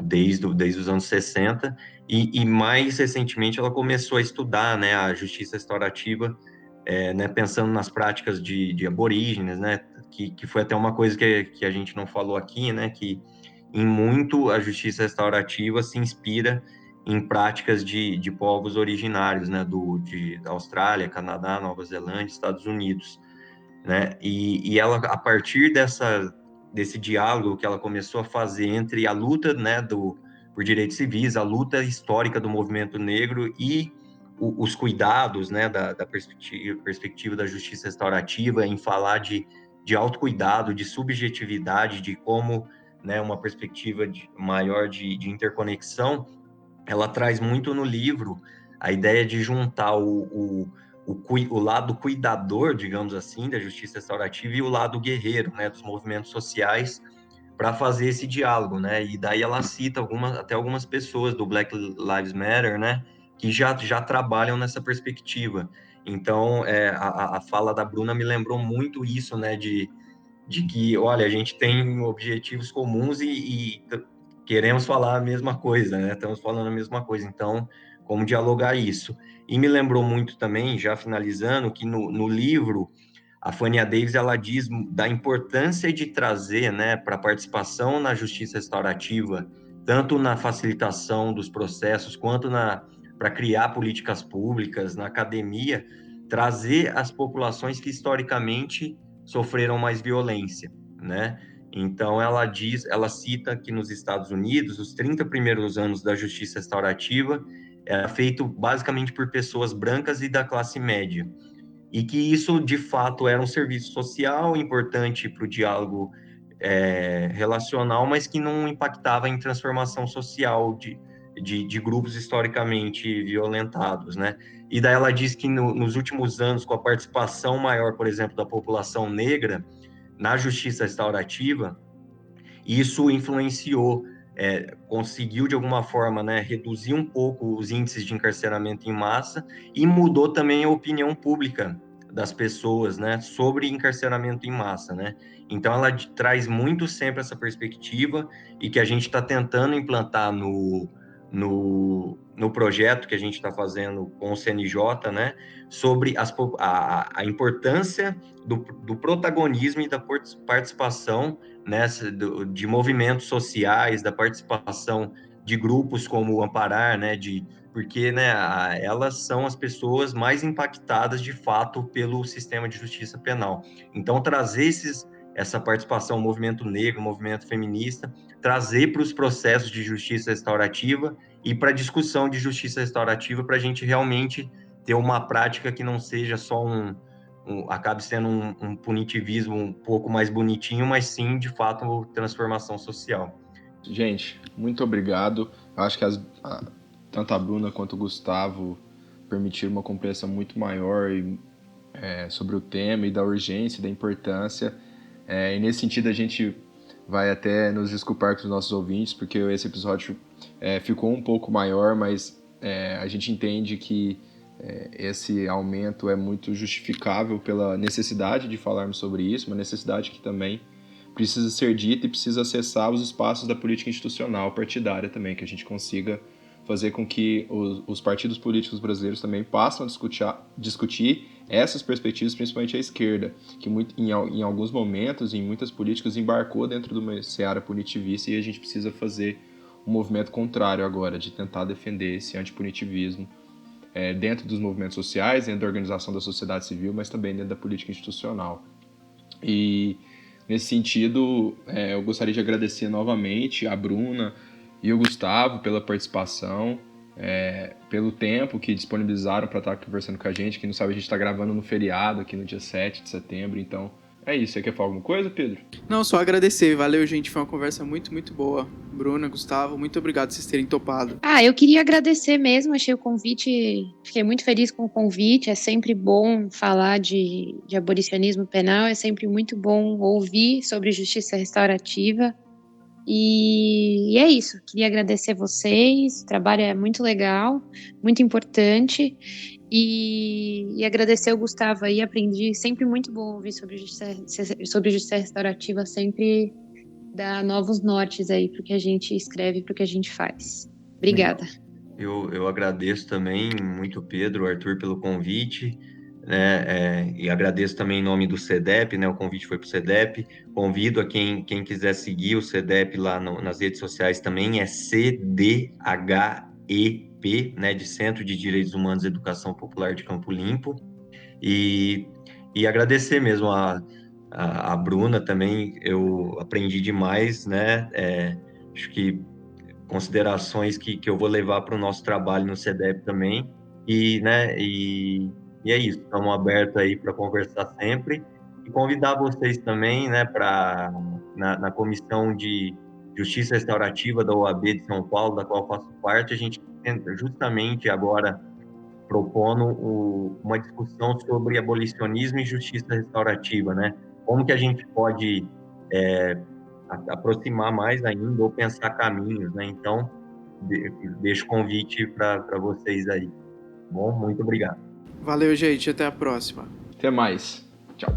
desde os anos 60, e mais recentemente ela começou a estudar, né, a justiça restaurativa, né, pensando nas práticas de aborígenes, né, que foi até uma coisa que a gente não falou aqui, né, que em muito a justiça restaurativa se inspira em práticas de povos originários, né, da Austrália, Canadá, Nova Zelândia, Estados Unidos, né, e ela, a partir desse diálogo que ela começou a fazer entre a luta, né, por direitos civis, a luta histórica do movimento negro e os cuidados, né, da perspectiva da justiça restaurativa, em falar de autocuidado, de subjetividade, de como, né, uma perspectiva maior de interconexão, ela traz muito no livro a ideia de juntar o lado cuidador, digamos assim, da justiça restaurativa e o lado guerreiro, né, dos movimentos sociais, para fazer esse diálogo, né? E daí ela cita até algumas pessoas do Black Lives Matter, né, que já trabalham nessa perspectiva. Então, a fala da Bruna me lembrou muito isso, né, de que, olha, a gente tem objetivos comuns e queremos falar a mesma coisa, né? Estamos falando a mesma coisa. Então, como dialogar isso? E me lembrou muito também, já finalizando, que no livro a Fania Davis ela diz da importância de trazer, né, para a participação na justiça restaurativa, tanto na facilitação dos processos quanto para criar políticas públicas na academia, trazer as populações que historicamente sofreram mais violência, né? Então ela cita que nos Estados Unidos, os 30 primeiros anos da justiça restaurativa era feito basicamente por pessoas brancas e da classe média, e que isso de fato era um serviço social importante para o diálogo relacional, mas que não impactava em transformação social de grupos historicamente violentados, né? E daí ela diz que nos últimos anos, com a participação maior, por exemplo, da população negra na justiça restaurativa, isso influenciou, conseguiu de alguma forma, né, reduzir um pouco os índices de encarceramento em massa e mudou também a opinião pública das pessoas, né, sobre encarceramento em massa, né? Então ela traz muito sempre essa perspectiva e que a gente está tentando implantar no projeto que a gente está fazendo com o CNJ, né, sobre a importância do protagonismo e da participação, né, de movimentos sociais, da participação de grupos como o Amparar, né, porque, né, elas são as pessoas mais impactadas de fato pelo sistema de justiça penal. Então, trazer essa participação, movimento negro, movimento feminista, trazer para os processos de justiça restaurativa e para a discussão de justiça restaurativa, para a gente realmente ter uma prática que não seja só acabe sendo um punitivismo um pouco mais bonitinho, mas sim, de fato, transformação social. Gente, muito obrigado. Eu acho que tanto a Bruna quanto o Gustavo permitiram uma compreensão muito maior sobre o tema e da urgência e da importância. E nesse sentido a gente vai até nos desculpar com os nossos ouvintes, porque esse episódio ficou um pouco maior, mas a gente entende que esse aumento é muito justificável pela necessidade de falarmos sobre isso, uma necessidade que também precisa ser dita e precisa acessar os espaços da política institucional partidária também, que a gente consiga fazer com que os partidos políticos brasileiros também passem a discutir essas perspectivas, principalmente a esquerda, que em alguns momentos, em muitas políticas, embarcou dentro de uma seara punitivista, e a gente precisa fazer um movimento contrário agora, de tentar defender esse antipunitivismo dentro dos movimentos sociais, dentro da organização da sociedade civil, mas também dentro da política institucional. E nesse sentido, eu gostaria de agradecer novamente a Bruna e o Gustavo pela participação, pelo tempo que disponibilizaram para estar conversando com a gente. Quem não sabe, a gente está gravando no feriado, aqui no dia 7 de setembro, então é isso. Você quer falar alguma coisa, Pedro? Não, só agradecer. Valeu, gente. Foi uma conversa muito, muito boa. Bruna, Gustavo, muito obrigado por vocês terem topado. Eu queria agradecer mesmo. Achei o convite, fiquei muito feliz com o convite. É sempre bom falar de abolicionismo penal, é sempre muito bom ouvir sobre justiça restaurativa. E é isso, queria agradecer vocês, o trabalho é muito legal, muito importante, e agradecer o Gustavo aí, aprendi, sempre muito bom ouvir sobre justiça restaurativa, sempre dá novos nortes aí para o que a gente escreve, para o que a gente faz. Obrigada. Eu agradeço também muito, Pedro, Arthur, pelo convite, né? E agradeço também em nome do CEDEP, né? O convite foi para o CEDEP. Convido a quem quiser seguir o CEDEP lá nas redes sociais também, é CDHEP, né? De Centro de Direitos Humanos e Educação Popular de Campo Limpo. E agradecer mesmo a Bruna também, eu aprendi demais, né? Acho que considerações que eu vou levar para o nosso trabalho no CEDEP também. Né, é isso, estamos abertos aí para conversar sempre e convidar vocês também, né, na comissão de Justiça Restaurativa da OAB de São Paulo, da qual faço parte, a gente tenta justamente agora propondo uma discussão sobre abolicionismo e justiça restaurativa, né? Como que a gente pode aproximar mais ainda ou pensar caminhos, né? Então, deixo o convite para vocês aí. Bom, muito obrigado. Valeu, gente. Até a próxima. Até mais. Tchau.